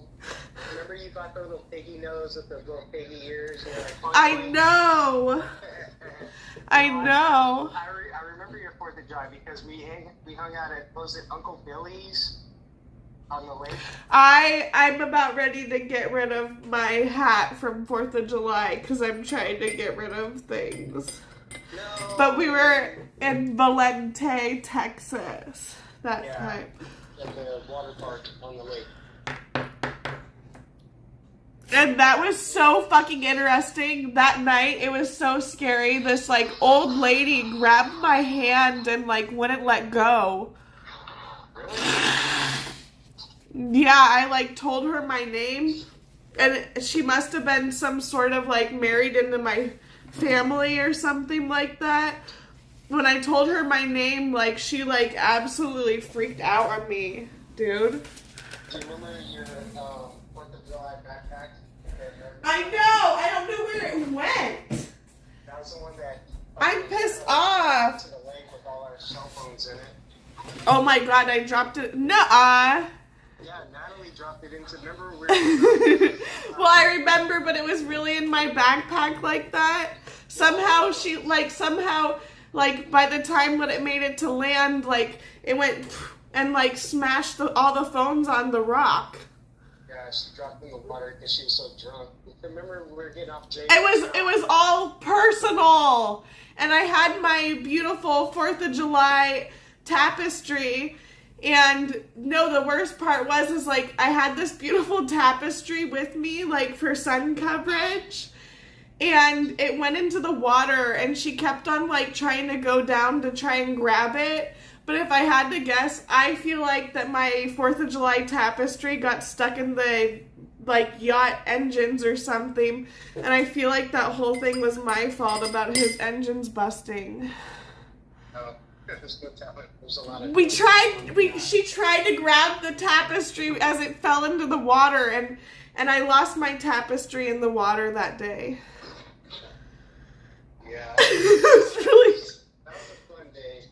Remember you got the little piggy nose with the little piggy ears? And like, I know. I know. I remember your 4th of July because we hung out at, was it Uncle Billy's on the lake? I'm about ready to get rid of my hat from 4th of July because I'm trying to get rid of things. No. But we were in Valente, Texas that time. At the water park on the lake. And that was so fucking interesting. That night, it was so scary. This, like, old lady grabbed my hand and, like, wouldn't let go. Really? Yeah, I, like, told her my name. And she must have been some sort of, like, married into my family or something like that. When I told her my name, like, she, like, absolutely freaked out on me, dude. Do you remember your 4th of July backpack? I know! I don't know where it went! That was the one that... I'm pissed off! To the lake with all our cell phones in it. Oh my god, I dropped it. Yeah, Natalie dropped it into... Remember? Well, I remember, but it was really in my backpack like that. Somehow, by the time when it made it to land, like, it went and, like, smashed all the phones on the rock. Yeah, she dropped in the water because she was so drunk. Remember we were getting off Jay? It was all personal. And I had my beautiful 4th of July tapestry. And no, the worst part was like I had this beautiful tapestry with me, like, for sun coverage. And it went into the water and she kept on, like, trying to go down to try and grab it. But if I had to guess, I feel like that my 4th of July tapestry got stuck in the, like, yacht engines or something. And I feel like that whole thing was my fault about his engines busting. Oh, there's no talent. There's a lot of... She tried to grab the tapestry as it fell into the water, and I lost my tapestry in the water that day. Yeah. It was really... That was a fun day.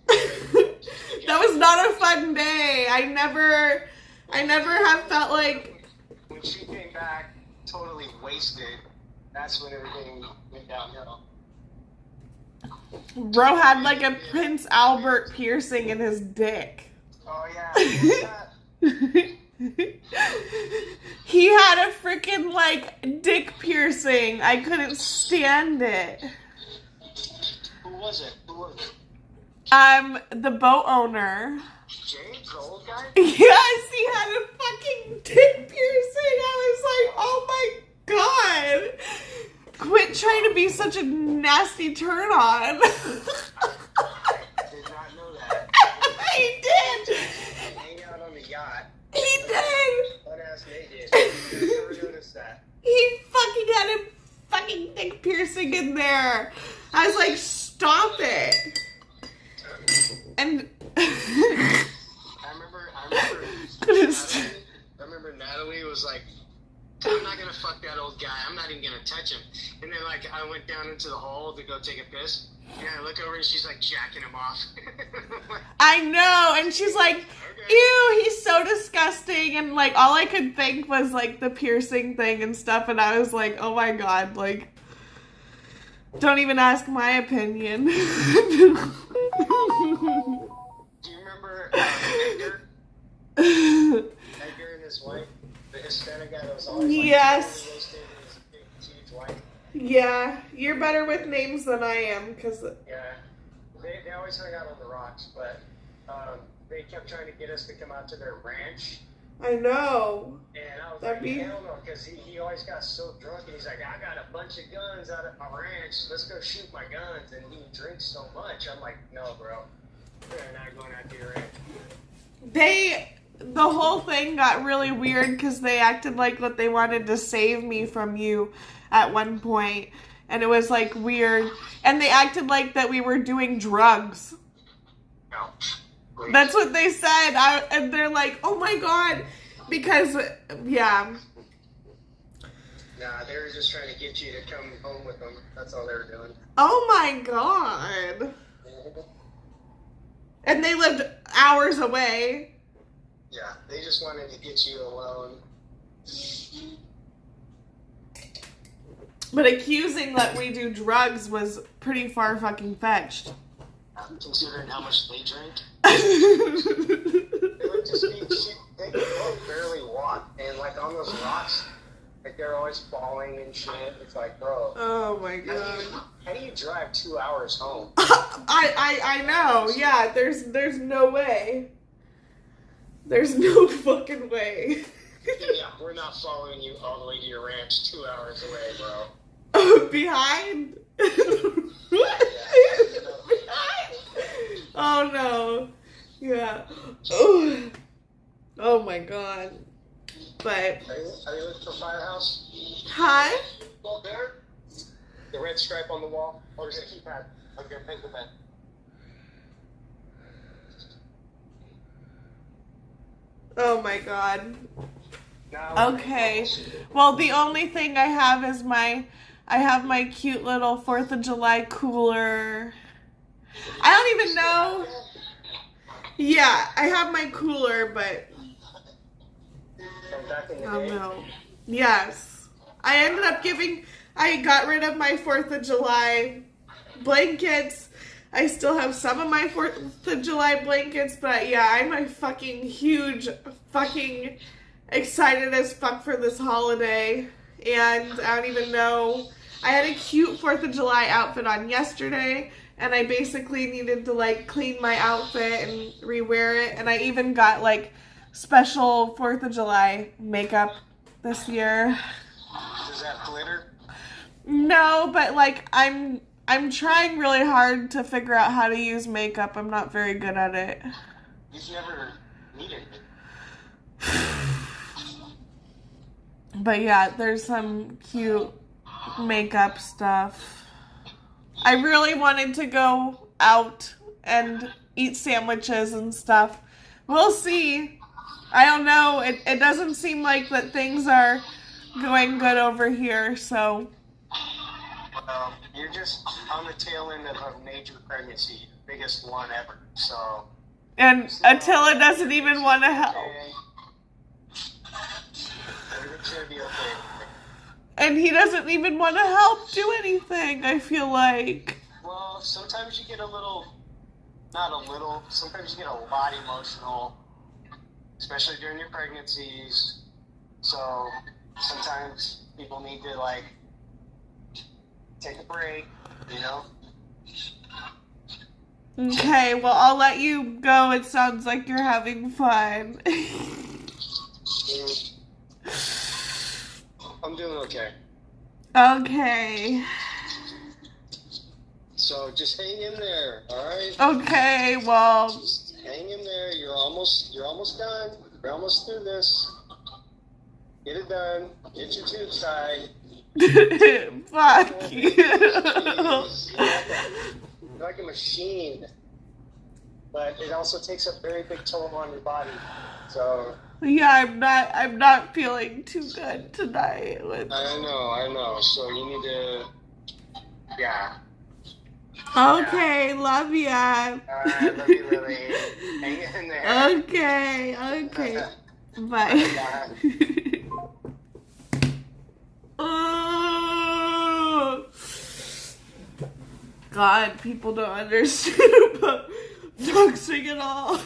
That was not a fun day. I never have felt like... When she came back totally wasted, that's when everything went downhill. Bro had like a Prince Albert piercing in his dick. Oh yeah. He had a freaking, like, dick piercing. I couldn't stand it. Who was it? The boat owner. James, the old guy? Yes, he had a fucking dick piercing. I was like, oh my god. Quit trying to be such a nasty turn on. I did not know that. He did. Hang out on the yacht. He did. Butt-ass naked. I never noticed that. He fucking had a fucking dick piercing in there. I was like, stop it. And I remember Natalie was like, I'm not gonna fuck that old guy. I'm not even gonna touch him. And then, like, I went down into the hall to go take a piss. And I look over and she's like jacking him off. I know. And she's like, okay. ew, he's so disgusting. And, like, all I could think was, like, the piercing thing and stuff. And I was like, oh my god, like, don't even ask my opinion. Do you remember Edgar? Edgar and his wife? The Hispanic guy that was always like, yes. His big huge wife. Yeah, you're better with names than I am, because... Yeah, they always hung out on the rocks, but they kept trying to get us to come out to their ranch. I know. And I was like, hell no, because he always got so drunk, and he's like, I got a bunch of guns out at my ranch, let's go shoot my guns, and he drinks so much. I'm like, no, bro, we're not going out to your ranch. The whole thing got really weird because they acted like that they wanted to save me from you at one point, and it was like weird, and they acted like that we were doing drugs. No, That's what they said. And they're like, oh my God. Because, yeah. Nah, they were just trying to get you to come home with them. That's all they were doing. Oh my God. And they lived hours away. Yeah, they just wanted to get you alone. But accusing that we do drugs was pretty far fucking fetched. Considering how much they drink. They would just be, they could both barely walk. And like on those rocks, like they're always falling and shit. It's like, bro. Oh my God. How do you drive 2 hours home? I know. Yeah, there's no way. There's no fucking way. Yeah, we're not following you all the way to your ranch 2 hours away, bro. Behind? Oh no. Yeah. Oh my God. But. Are you looking for Firehouse? Hi? Well, there. The red stripe on the wall. Or is it a keypad? Okay, pick the pen. Oh my God. No. Okay. Well, the only thing I have is I have my cute little 4th of July cooler. I don't even know. Yeah, I have my cooler, but From back in the oh day? no. Yes. I got rid of my 4th of July blankets. I still have some of my 4th of July blankets, but yeah, I'm a fucking huge fucking excited as fuck for this holiday. And I don't even know. I had a cute 4th of July outfit on yesterday, and I basically needed to like clean my outfit and rewear it. And I even got like special 4th of July makeup this year. Does that glitter? No, but like I'm trying really hard to figure out how to use makeup. I'm not very good at it. You've never needed it. But yeah, there's some cute makeup stuff. I really wanted to go out and eat sandwiches and stuff. We'll see. I don't know. It doesn't seem like that things are going good over here, so. You're just on the tail end of a major pregnancy, the biggest one ever, so. And Attila doesn't even want to help. Everything's gonna be okay. And he doesn't even want to help do anything, I feel like. Well, sometimes you get a little, not a little, sometimes you get a lot emotional, especially during your pregnancies. So sometimes people need to like take a break, you know? Okay, well, I'll let you go. It sounds like you're having fun. I'm doing okay. Okay. So just hang in there, alright? Okay, well. Just hang in there. You're almost done. You're almost through this. Get it done. Get your tubes tied. Fuck you. You're like a machine. But it also takes a very big toll on your body. So Yeah, I'm not feeling too good tonight. I know. So you need to Okay, love ya. love you, Lily. Hang in there. Okay. Bye. Oh. God, people don't understand about doxing at all.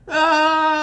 Oh.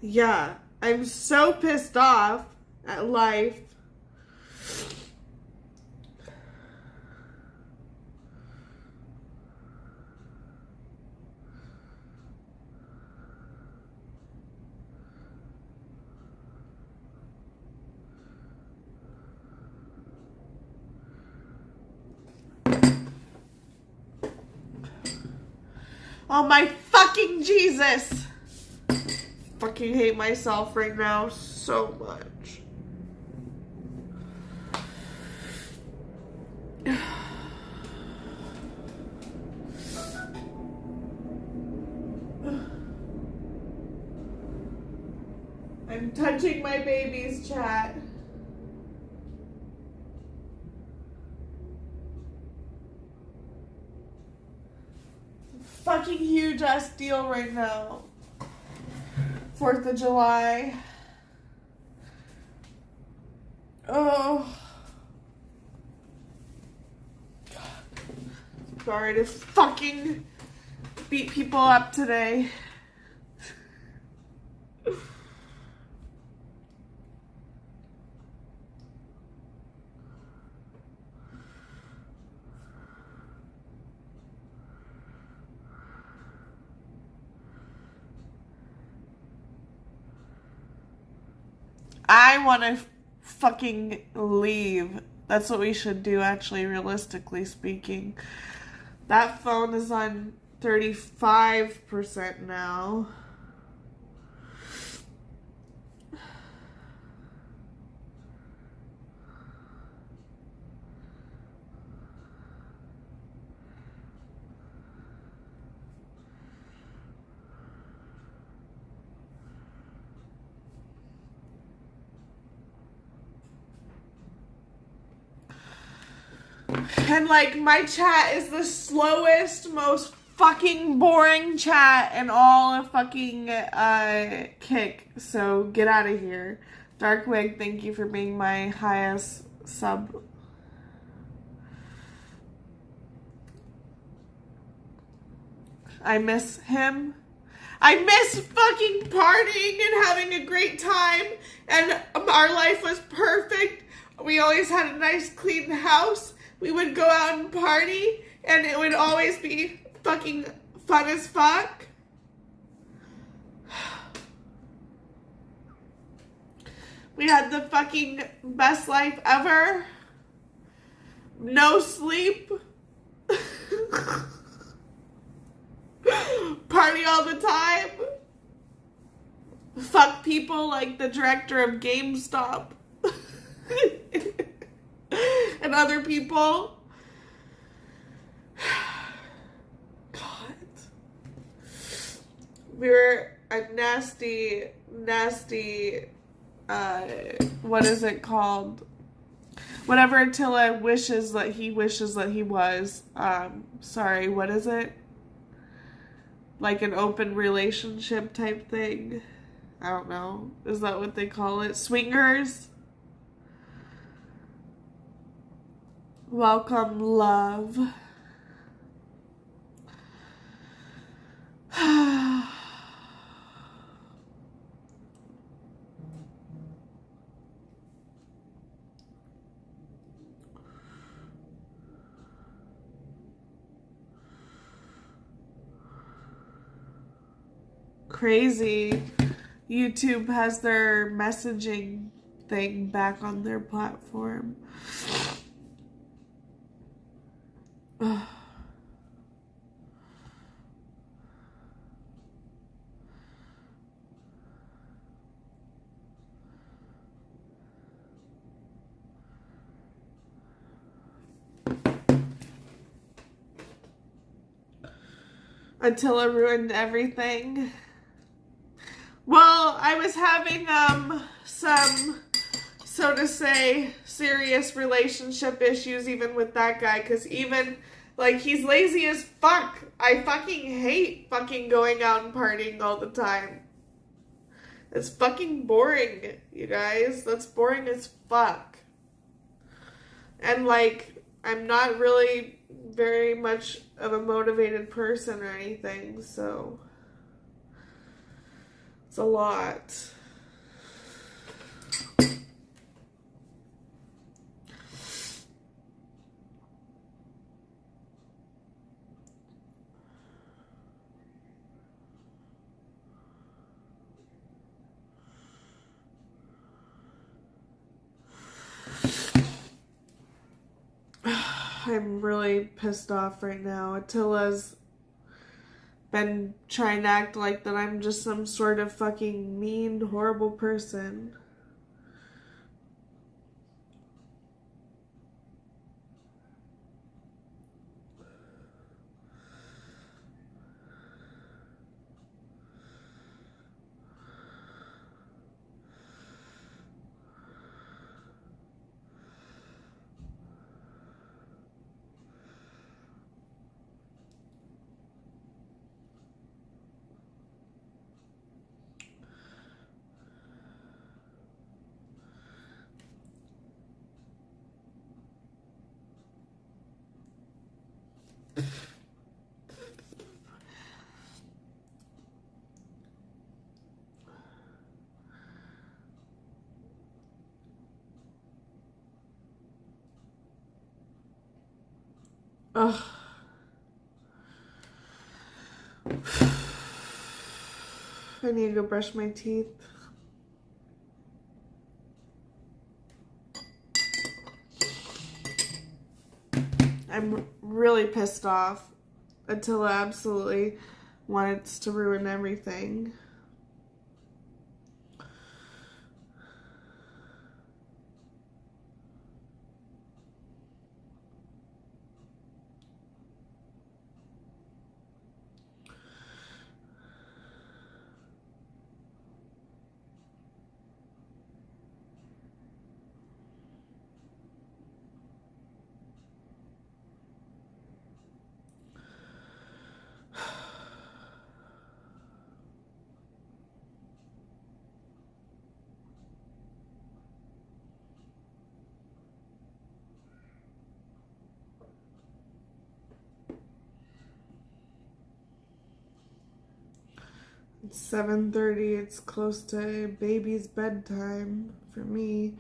Yeah, I'm so pissed off at life. Oh my fucking Jesus! Fucking hate myself right now so much. I'm touching my baby's chat. Fucking huge ass deal right now. 4th of July. Oh. God. Sorry to fucking beat people up today. I want to fucking leave. That's what we should do, actually, realistically speaking. That phone is on 35% now. And, like, my chat is the slowest, most fucking boring chat in all of fucking Kick. So, get out of here. Darkwig, thank you for being my highest sub. I miss him. I miss fucking partying and having a great time. And our life was perfect. We always had a nice, clean house. We would go out and party, and it would always be fucking fun as fuck. We had the fucking best life ever. No sleep. Party all the time. Fuck people like the director of GameStop. And other people. God. We were a nasty, what is it called? Whatever Attila wishes that he was. Sorry, what is it? Like an open relationship type thing? I don't know. Is that what they call it? Swingers? Welcome, love. Crazy. YouTube has their messaging thing back on their platform. Attila ruined everything. Well, I was having some, so to say, serious relationship issues even with that guy, because even, like, he's lazy as fuck. I fucking hate fucking going out and partying all the time. It's fucking boring, you guys. That's boring as fuck. And, like, I'm not really very much of a motivated person or anything, so It's a lot. I'm really pissed off right now. Attila's been trying to act like that I'm just some sort of fucking mean, horrible person. Ugh. I need to go brush my teeth. I'm really pissed off. Attila absolutely wants to ruin everything. It's 7:30. It's close to baby's bedtime for me.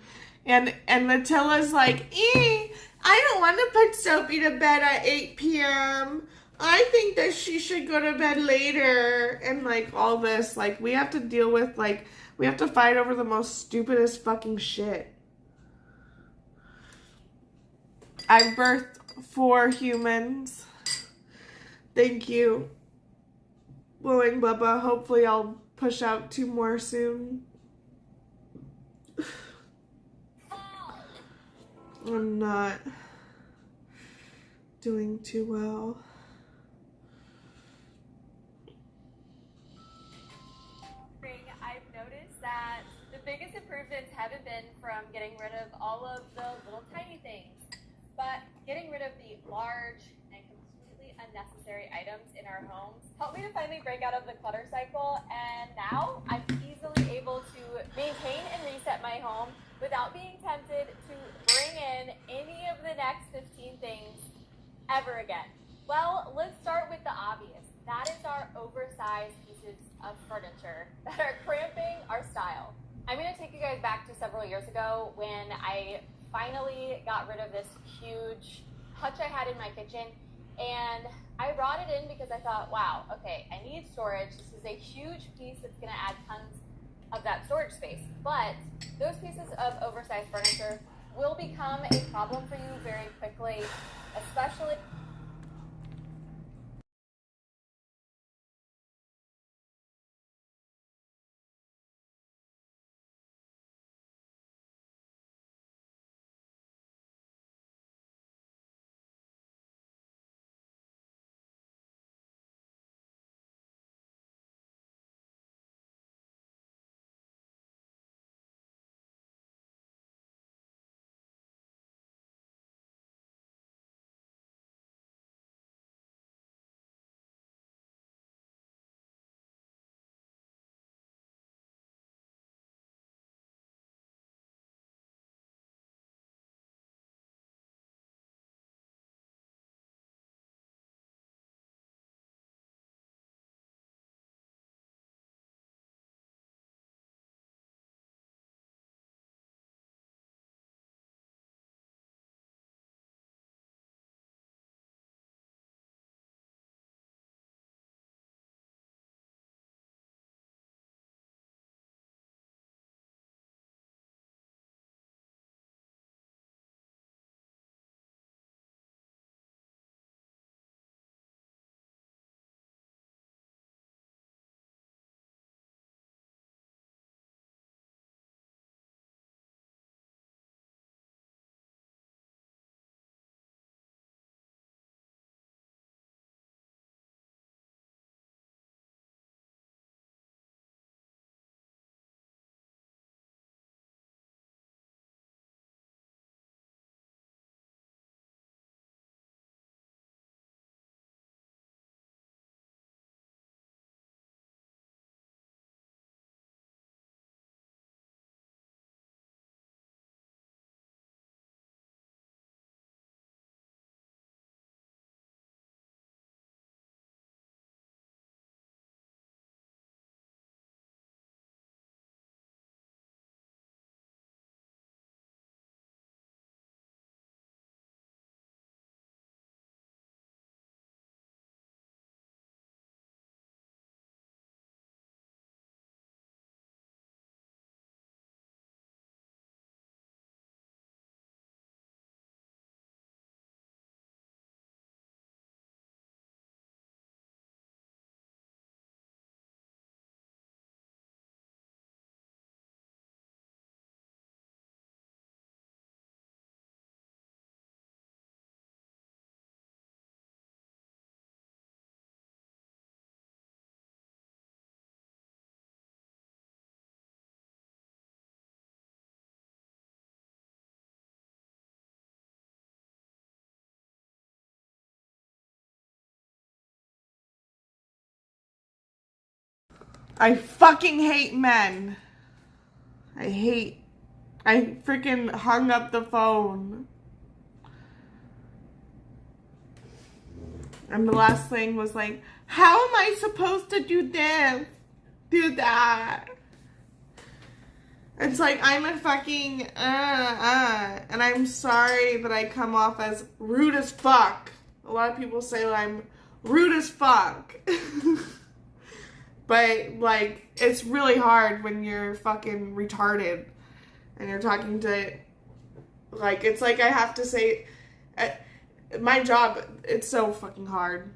And Attila's like, I don't want to put Sophie to bed at 8 p.m. I think that she should go to bed later. And like all this, like we have to deal with, like, we have to fight over the most stupidest fucking shit. I've birthed 4 humans. Thank you, Blowing Bubba. Hopefully I'll push out 2 more soon. I'm not doing too well. I've noticed that the biggest improvements haven't been from getting rid of all of the little tiny things, but getting rid of the large and completely unnecessary items in our homes helped me to finally break out of the clutter cycle, and now I'm easily able to maintain and reset my home without being tempted to bring in any of the next 15 things ever again. Well, let's start with the obvious. That is our oversized pieces of furniture that are cramping our style. I'm going to take you guys back to several years ago when I finally got rid of this huge hutch I had in my kitchen, and I brought it in because I thought, wow, okay, I need storage. This is a huge piece that's going to add tons of that storage space. But those pieces of oversized furniture will become a problem for you very quickly, especially I fucking hate men. I freaking hung up the phone. And the last thing was like, how am I supposed to do this? Do that? It's like, I'm a fucking, and I'm sorry that I come off as rude as fuck. A lot of people say that I'm rude as fuck. But, like, it's really hard when you're fucking retarded and you're talking to, like, it's like I have to say, my job, it's so fucking hard.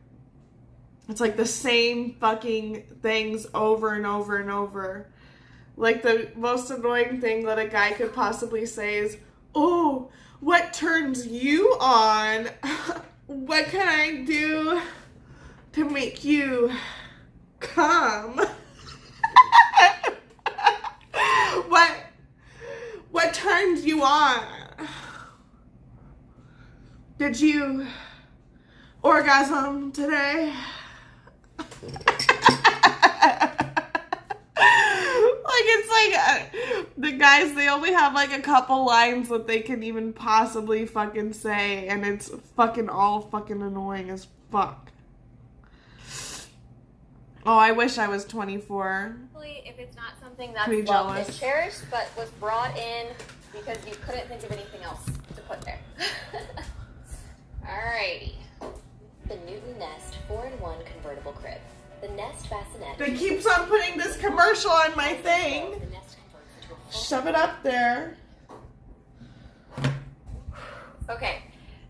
It's like the same fucking things over and over and over. Like, the most annoying thing that a guy could possibly say is, oh, what turns you on? What can I do to make you come? What turns you on? Did you orgasm today? The guys, they only have like a couple lines that they can even possibly fucking say, and it's fucking all fucking annoying as fuck. Oh, I wish I was 24. If it's not something that's Pretty loved jealous. and cherished, but was brought in because you couldn't think of anything else to put there. Alrighty. The Newton Nest 4-in-1 convertible crib. The Nest bassinet. They keeps on putting this commercial on my thing. The Nest converts into a full- Shove it up there. Okay.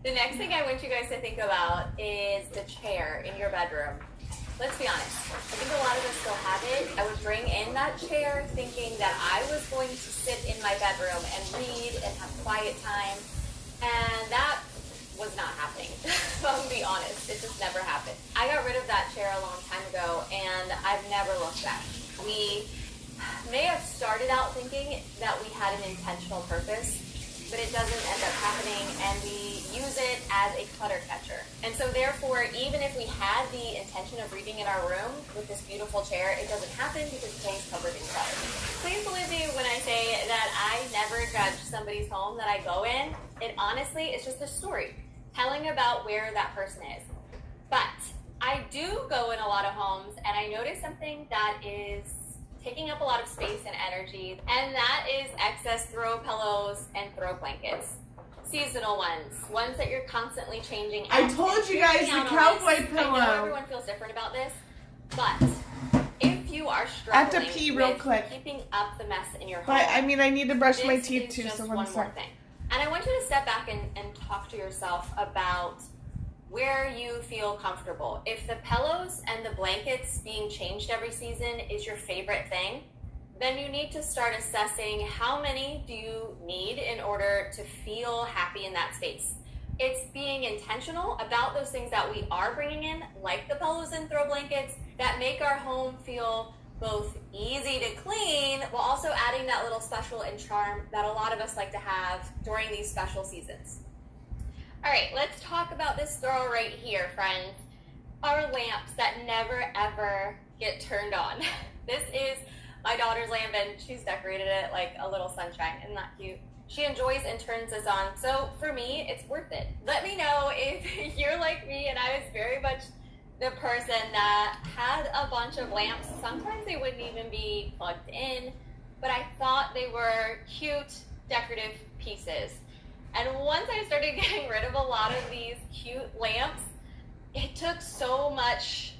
The next thing I want you guys to think about is the chair in your bedroom. Let's be honest. I think a lot of us still have it. I would bring in that chair thinking that I was going to sit in my bedroom and read and have quiet time. And that was not happening. I'll be honest. It just never happened. I got rid of that chair a long time ago and I've never looked back. We may have started out thinking that we had an intentional purpose, but it doesn't end up happening, and we use it as a clutter catcher. And so therefore, even if we had the intention of reading in our room with this beautiful chair, it doesn't happen because the thing's covered in clutter. Please believe me when I say that I never judge somebody's home that I go in. It honestly is just a story telling about where that person is. But I do go in a lot of homes and I notice something that is taking up a lot of space and energy, and that is excess throw pillows and throw blankets. Seasonal ones that you're constantly changing. I told you guys the cowboy pillow. I know everyone feels different about this, but if you are I have struggling to pee real with quick. keeping up the mess in your home, But I mean, I need to brush my this teeth is too, just so one one more sec. thing. And I want you to step back and talk to yourself about where you feel comfortable. If the pillows and the blankets being changed every season is your favorite thing, then you need to start assessing how many do you need in order to feel happy in that space. It's being intentional about those things that we are bringing in, like the pillows and throw blankets, that make our home feel both easy to clean, while also adding that little special and charm that a lot of us like to have during these special seasons. All right, let's talk about this throw right here, friends. Our lamps that never ever get turned on. This is my daughter's lamp and she's decorated it like a little sunshine. Isn't that cute? She enjoys and turns this on. So for me, it's worth it. Let me know if you're like me and I was very much the person that had a bunch of lamps. Sometimes they wouldn't even be plugged in, but I thought they were cute, decorative pieces. And once I started getting rid of a lot of these cute lamps, it took so much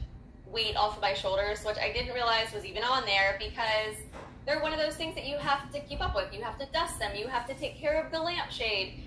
weight off of my shoulders, which I didn't realize was even on there, because they're one of those things that you have to keep up with. You have to dust them. You have to take care of the lampshade.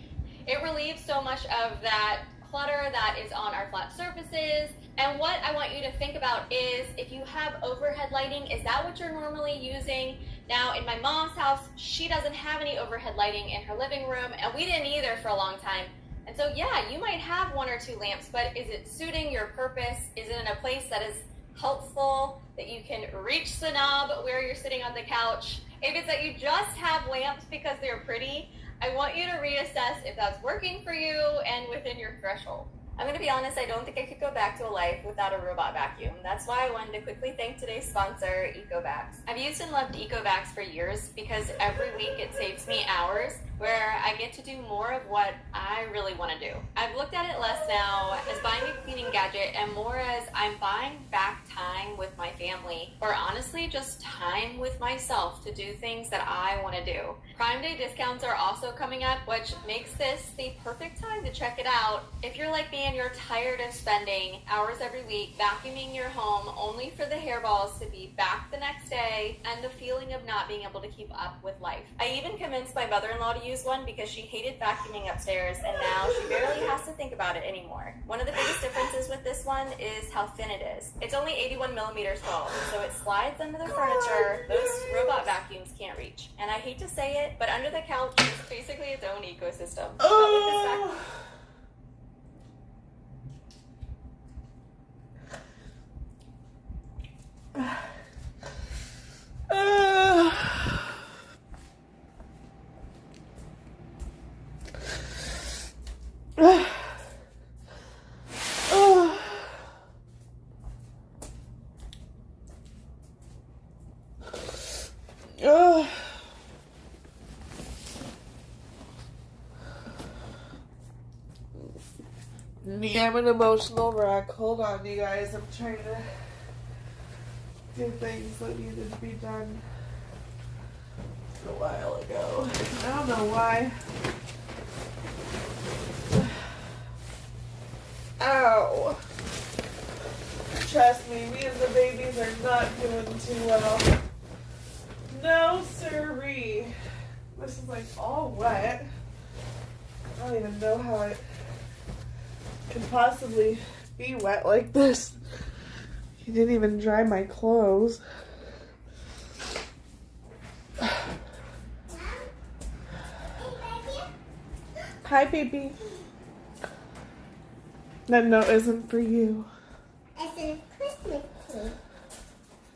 It relieves so much of that clutter that is on our flat surfaces. And what I want you to think about is, if you have overhead lighting, is that what you're normally using? Now, in my mom's house, she doesn't have any overhead lighting in her living room, and we didn't either for a long time. And so, yeah, you might have one or two lamps, but is it suiting your purpose? Is it in a place that is helpful, that you can reach the knob where you're sitting on the couch? If it's that you just have lamps because they're pretty, I want you to reassess if that's working for you and within your threshold. I'm gonna be honest, I don't think I could go back to a life without a robot vacuum. That's why I wanted to quickly thank today's sponsor, EcoVacs. I've used and loved EcoVacs for years because every week it saves me hours where I get to do more of what I really want to do. I've looked at it less now as buying a cleaning gadget and more as I'm buying back time with my family, or honestly just time with myself to do things that I want to do. Prime Day discounts are also coming up, which makes this the perfect time to check it out. If you're like me and you're tired of spending hours every week vacuuming your home only for the hairballs to be back the next day and the feeling of not being able to keep up with life. I even convinced my mother-in-law to use one because she hated vacuuming upstairs and now she barely has to think about it anymore. One of the biggest differences with this one is how thin it is. It's only 81 millimeters tall, so it slides under the furniture most robot vacuums can't reach. And I hate to say it, but under the couch is basically its own ecosystem. But with this vacuum, Yeah, I'm an emotional wreck. Hold on, you guys. I'm trying to do things that needed to be done a while ago. I don't know why. Ow. Trust me, me and the babies are not doing too well. No siree. This is like all wet. I don't even know how it can possibly be wet like this. He didn't even dry my clothes. Hi, baby. That note isn't for you. It's a Christmas tree.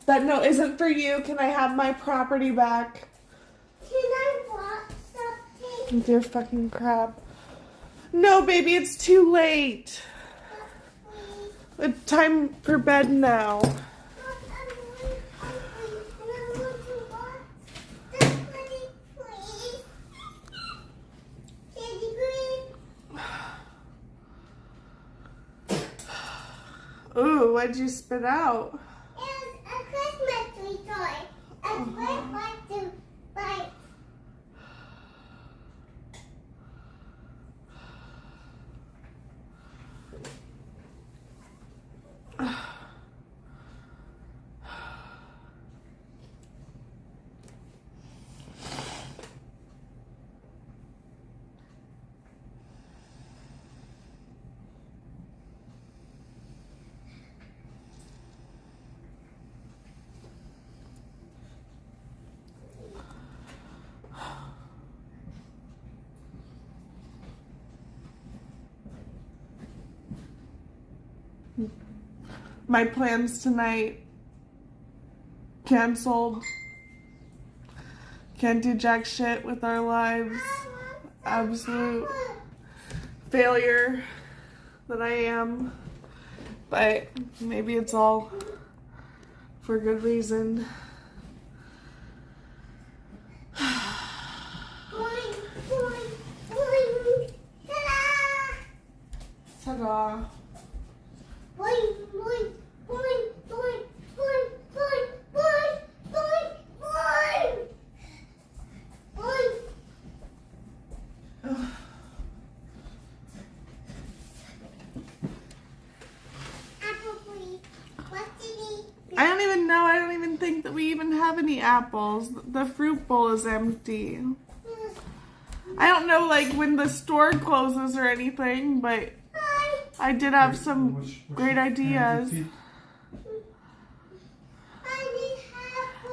That note isn't for you. Can I have my property back? Can I watch something? Dear fucking crap. No, baby, it's too late. It's time for bed now. Ooh, what'd you spit out? It's a Christmas tree toy. And we'd like to buy. My plans tonight canceled. Can't do jack shit with our lives. Absolute failure that I am. But maybe it's all for good reason. Boing, boing, boing. Ta-da! Ta-da. Boing, boing, boing, boing, boing, boing, boing, boing, boing. Boing. Apple, please. What do you need? I don't even know. I don't even think that we even have any apples. The fruit bowl is empty. I don't know, like, when the store closes or anything, but I did have some great ideas.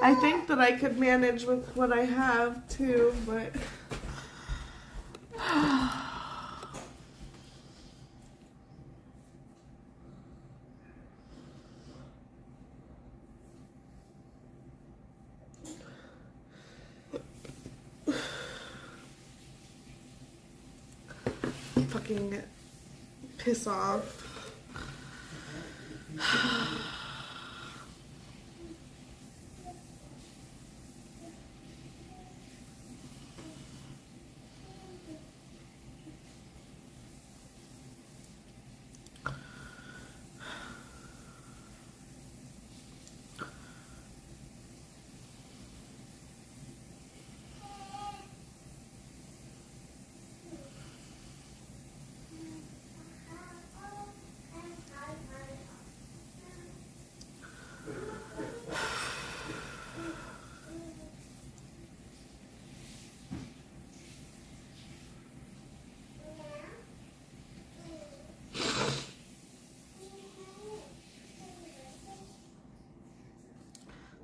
I think that I could manage with what I have, too, but... fucking Piss off.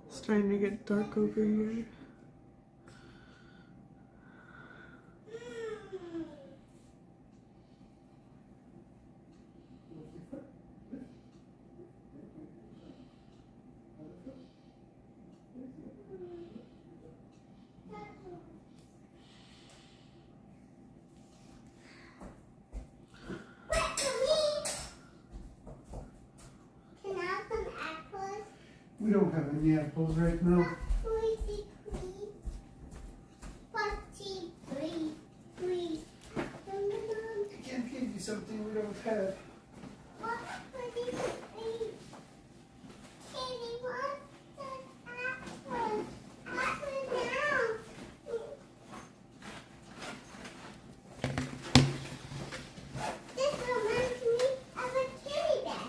It's starting to get dark over here. Can I have some apples? We don't have any apples right now. I can't give you something we don't have. This reminds me of a kitty bag.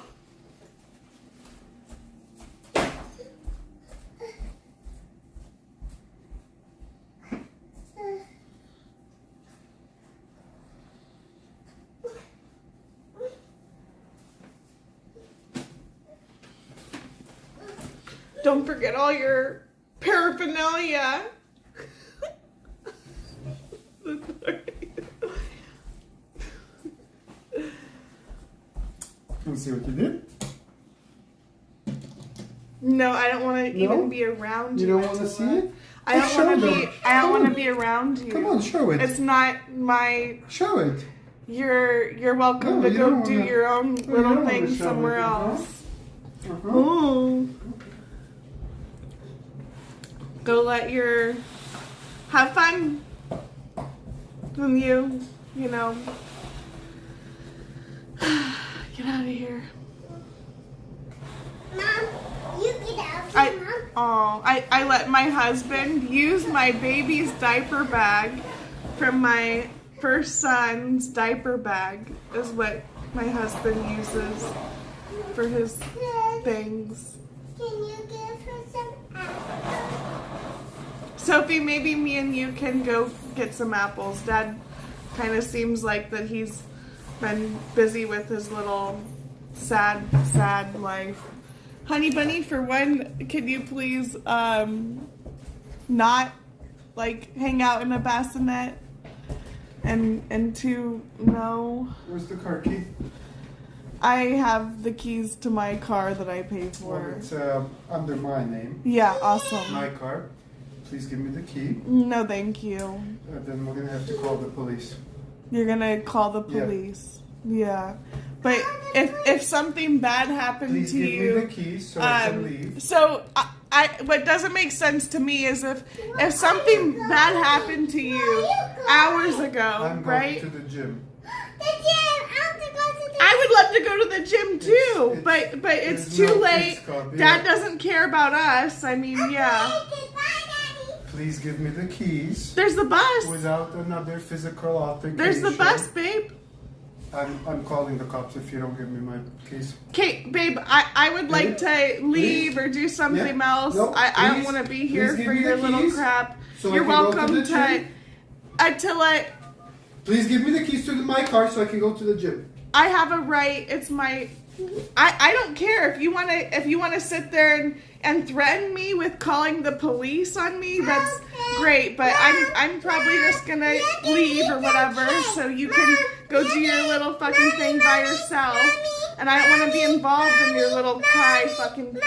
Don't forget all your paraphernalia. Can see what you did? No, I don't want to No? even be around you. You don't want to see it? I don't Show want to them. be. I don't Come want to on. be around you. Come on, show it. It's not my. Show it. You're welcome No, to you go don't do wanna- your own No, you little don't wanna thing show somewhere it, else. Uh-huh. Ooh. Go let your have fun. When you know, get out of here. Mom, you get out here, Mom. I let my husband use my baby's diaper bag from my first son's diaper bag is what my husband uses for his things. Can you give her some apples? Sophie, maybe me and you can go get some apples. Dad kind of seems like that he's been busy with his little sad life. Honey Bunny, for one, can you please not like hang out in a bassinet? And two, no. Where's the car key? I have the keys to my car that I pay for. Well, it's under my name. Yeah, awesome. My car. Please give me the key. No, thank you. Then we're going to have to call the police. You're gonna call the Yeah. police. Yeah. But if something bad happened Please to give you, me the key so I can leave. so I what doesn't make sense to me is if something bad happened to you hours ago, I'm going right? to the gym. The gym. I want to go to the I would love to go to the gym too, It's- but it's there's too no late. fixed copy. Dad doesn't care about us. I mean, yeah. Goodbye, Daddy. Please give me the keys There's the bus. without another physical altercation. There's the bus, babe. I'm calling the cops if you don't give me my keys. Okay, babe, I would like to leave or do something Yeah. else. No, I don't please. want to be here Please give for me your the little keys crap. so I You're can go to welcome the to gym. Attila. Please give me the keys to my car so I can go to the gym. I have a right. It's my. I don't care if you wanna sit there and threaten me with calling the police on me. That's great, but I'm probably just gonna leave or whatever, so you can go do your little fucking thing by yourself. And I don't want to be involved in your little cry fucking fit.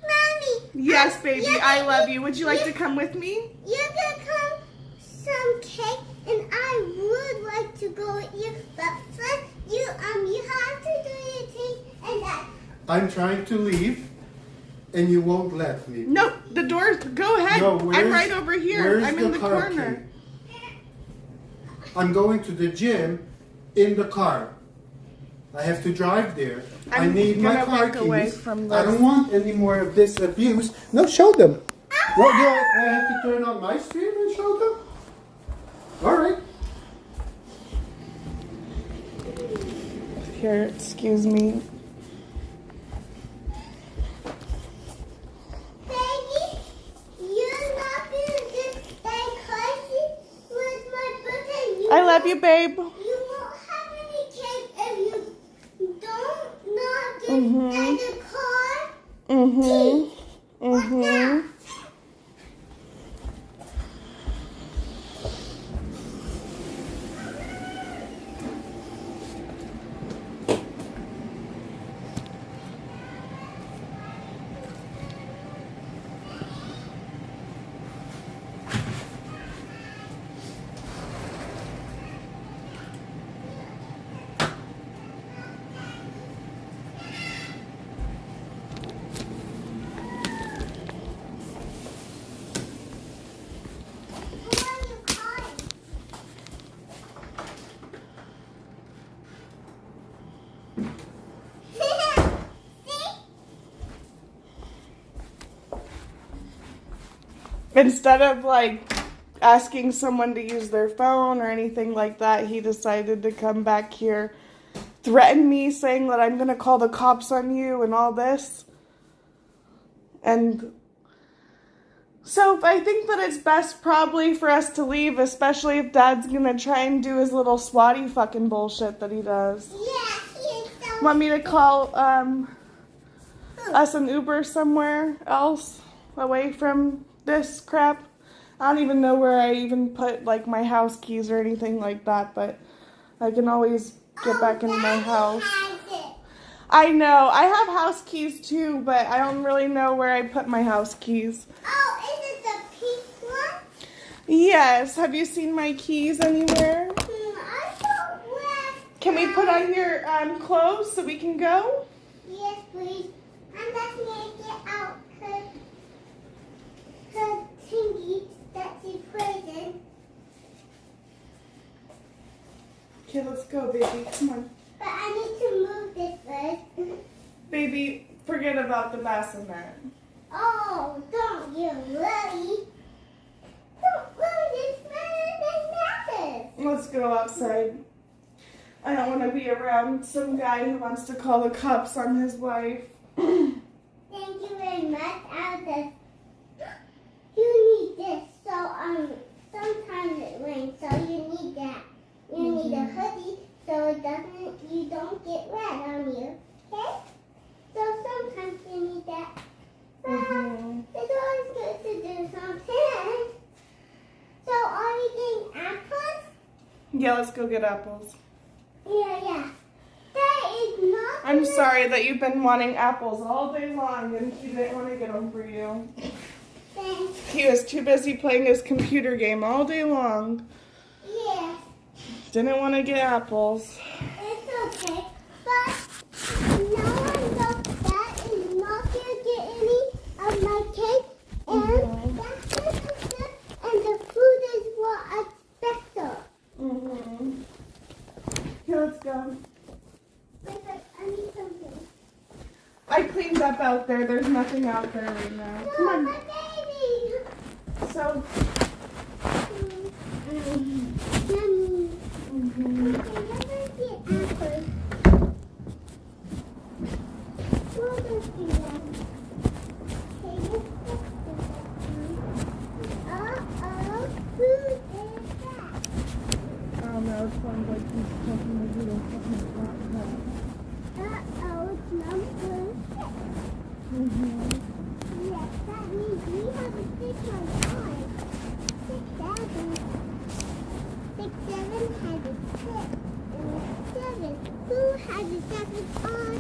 Mommy. Yes, baby, I love you. Would you like to come with me? You can come some cake, and I would like to go with you, but first You have to do your thing and that. I'm trying to leave, and you won't let me. No, the doors. Go ahead. No, I'm right over here. Where's I'm in the car corner. key? I'm going to the gym in the car. I have to drive there. I I'm need my gonna car walk away keys. from I this. don't want any more of this abuse. No, show them. What, do I have to turn on my stream and show them? All right. Here, excuse me. Baby, you're not gonna get that crazy with my birthday. I love you, babe. You won't have any cake if you don't not get Mhm. in the car. Mhm. What's Mhm. that? Who are you calling? See? Instead of like asking someone to use their phone or anything like that, he decided to come back here, threaten me, saying that I'm gonna call the cops on you and all this. And so I think that it's best probably for us to leave, especially if Dad's gonna try and do his little swatty fucking bullshit that he does. Yeah, he is so. Want me to call us an Uber somewhere else away from this crap? I don't even know where I even put like my house keys or anything like that, but I can always get back into my Daddy house. has it. I know. I have house keys too, but I don't really know where I put my house keys. Oh, is it the pink one? Yes. Have you seen my keys anywhere? I don't wear. Can we put on your clothes so we can go? Yes, please. I'm just gonna get out her thingy that she put in. Okay, let's go, baby. Come on. But I need to move this first. Baby, forget about the bassinet. Oh, don't you worry. Don't worry, it's better than matters. Let's go outside. I don't want to be around some guy who wants to call the cops on his wife. Thank you very much. You need this. So sometimes it rains, so you need that. You need a hoodie so you don't get wet on you. Okay? So sometimes you need that. But it's always good to do something. So are we getting apples? Yeah, let's go get apples. Yeah. That is not. I'm sorry that you've been wanting apples all day long and he didn't want to get them for you. Thanks. He was too busy playing his computer game all day long. Yes. Didn't want to get apples. It's okay, but no one knows that is not gonna get any of my cake, and that's good, and the food is what I expected. Here, let's go. Wait, I need something. I cleaned up out there. There's nothing out there right now. Come No, on. my baby. So, Yummy. Okay, let me get apples. We'll just do that. Okay, let's just do that. Uh-oh, who is that? I don't know. It sounds like he's checking the little something like that. Uh-oh, it's number 6. Yes, that means we have a 6 on 5. 6, 7. 6, 7 has a 6 and a 7. Who has a 7 on